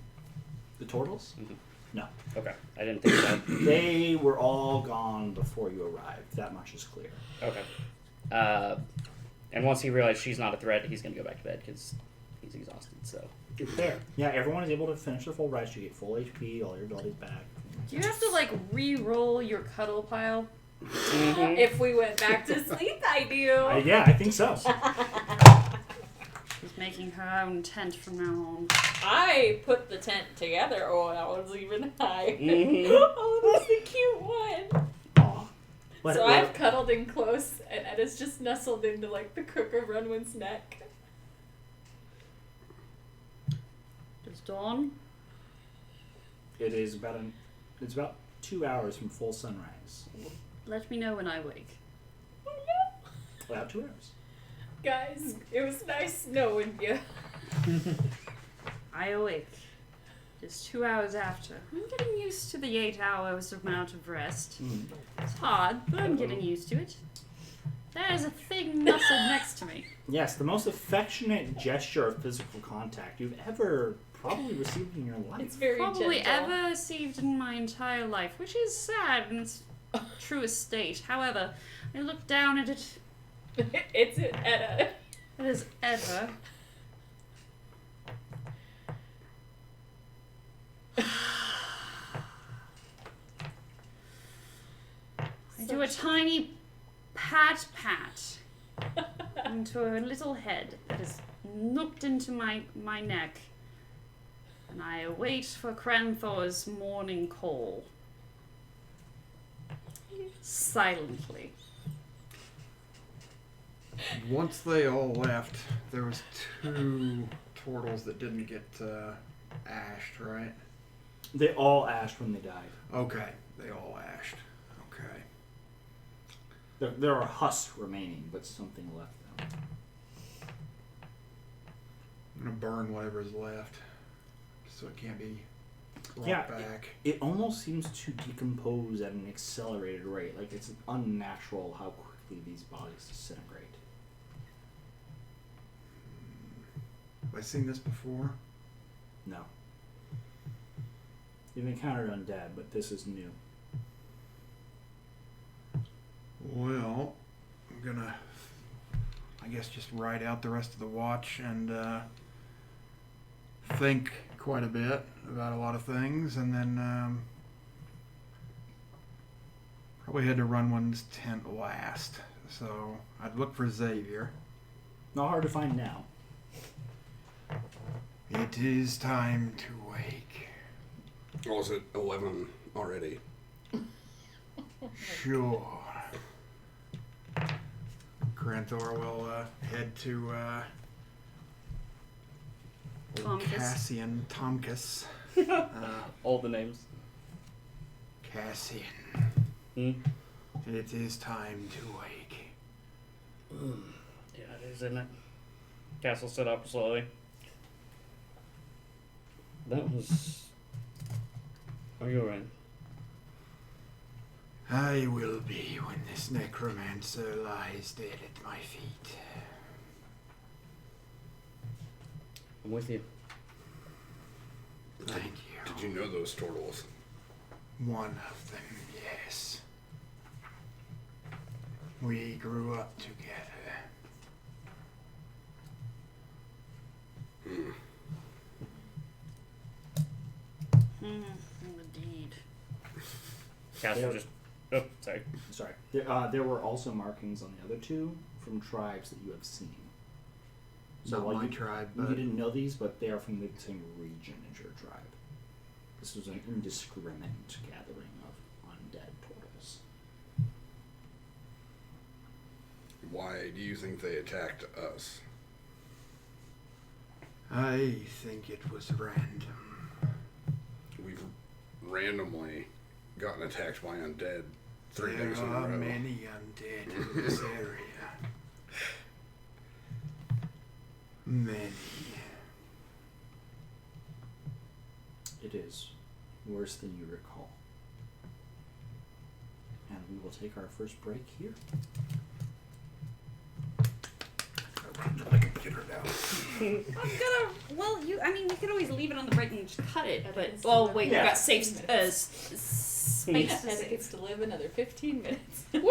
The turtles? Okay, I didn't think so. They were all gone before you arrived. That much is clear. Okay. And once he realized she's not a threat, he's gonna go back to bed because he's exhausted. So. There. Yeah, everyone is able to finish their full rest. You get full HP, all your abilities back. Do you have to like re-roll your cuddle pile? If we went back to sleep, I do. Yeah, I think so. She's making her own tent from now on. I put the tent together. Oh, that was even high. Mhm. Oh, that's the cute one. Aw. What, So what- I've cuddled in close, and Edda's just nestled into like the crook of Runwin's neck. dawn? It is it's about 2 hours from full sunrise. Let me know when I wake. About 2 hours. Guys, it was nice knowing you. I awake. It's 2 hours after. I'm getting used to the 8 hours amount of rest. It's hard, but I'm getting used to it. There's a thing nestled next to me. Yes, the most affectionate gesture of physical contact you've ever probably received in your life. It's very Probably gentle. ever received in my entire life, which is sad in its truest state. However, I look down at it. It's Etta. It is Eva. I do a tiny pat into her little head that is nooked into my neck, and I await for Cranthor's morning call. Silently. Once they all left, there was 2 turtles that didn't get ashed, right? They all ashed when they died. Okay, they all ashed. Okay. There are husks remaining, but something left them. I'm gonna burn whatever's left, so it can't be brought Yeah, back. It almost seems to decompose at an accelerated rate. Like, it's unnatural how quickly these bodies disintegrate. Have I seen this before? No. You've encountered undead, but this is new. Well, I'm gonna, I guess, just ride out the rest of the watch and think quite a bit about a lot of things, and then probably had to run one's tent last. So I'd look for Xavier. Not hard to find now. It is time to wake. Oh, is it 11 already? Sure. Granthor will head to old Tomkus. Cassian Tomkus. All the names. Cassian. Hmm? It is time to wake. Yeah, it is, isn't it? Castle stood up slowly. That was. Are you alright? I will be when this necromancer lies dead at my feet. I'm with you. Thank you. Did you know those turtles? One of them, yes. We grew up together. Indeed. Castle Yeah. just. Oh, sorry. Sorry. There were also markings on the other 2 from tribes that you have seen. Not while my you, tribe, you but didn't know these, but they are from the same region as your tribe. This was an indiscriminate gathering of undead turtles. Why do you think they attacked us? I think it was random. We've randomly gotten attacked by undead 3 There days in a are row. many undead in this area. Many. It is worse than you recall. And we will take our first break here. I can get her down. I'm gonna. Well, you could always leave it on the break and just cut it. That But is oh another wait, Yeah. we got safe space. Etta gets to live another 15 minutes. Woo!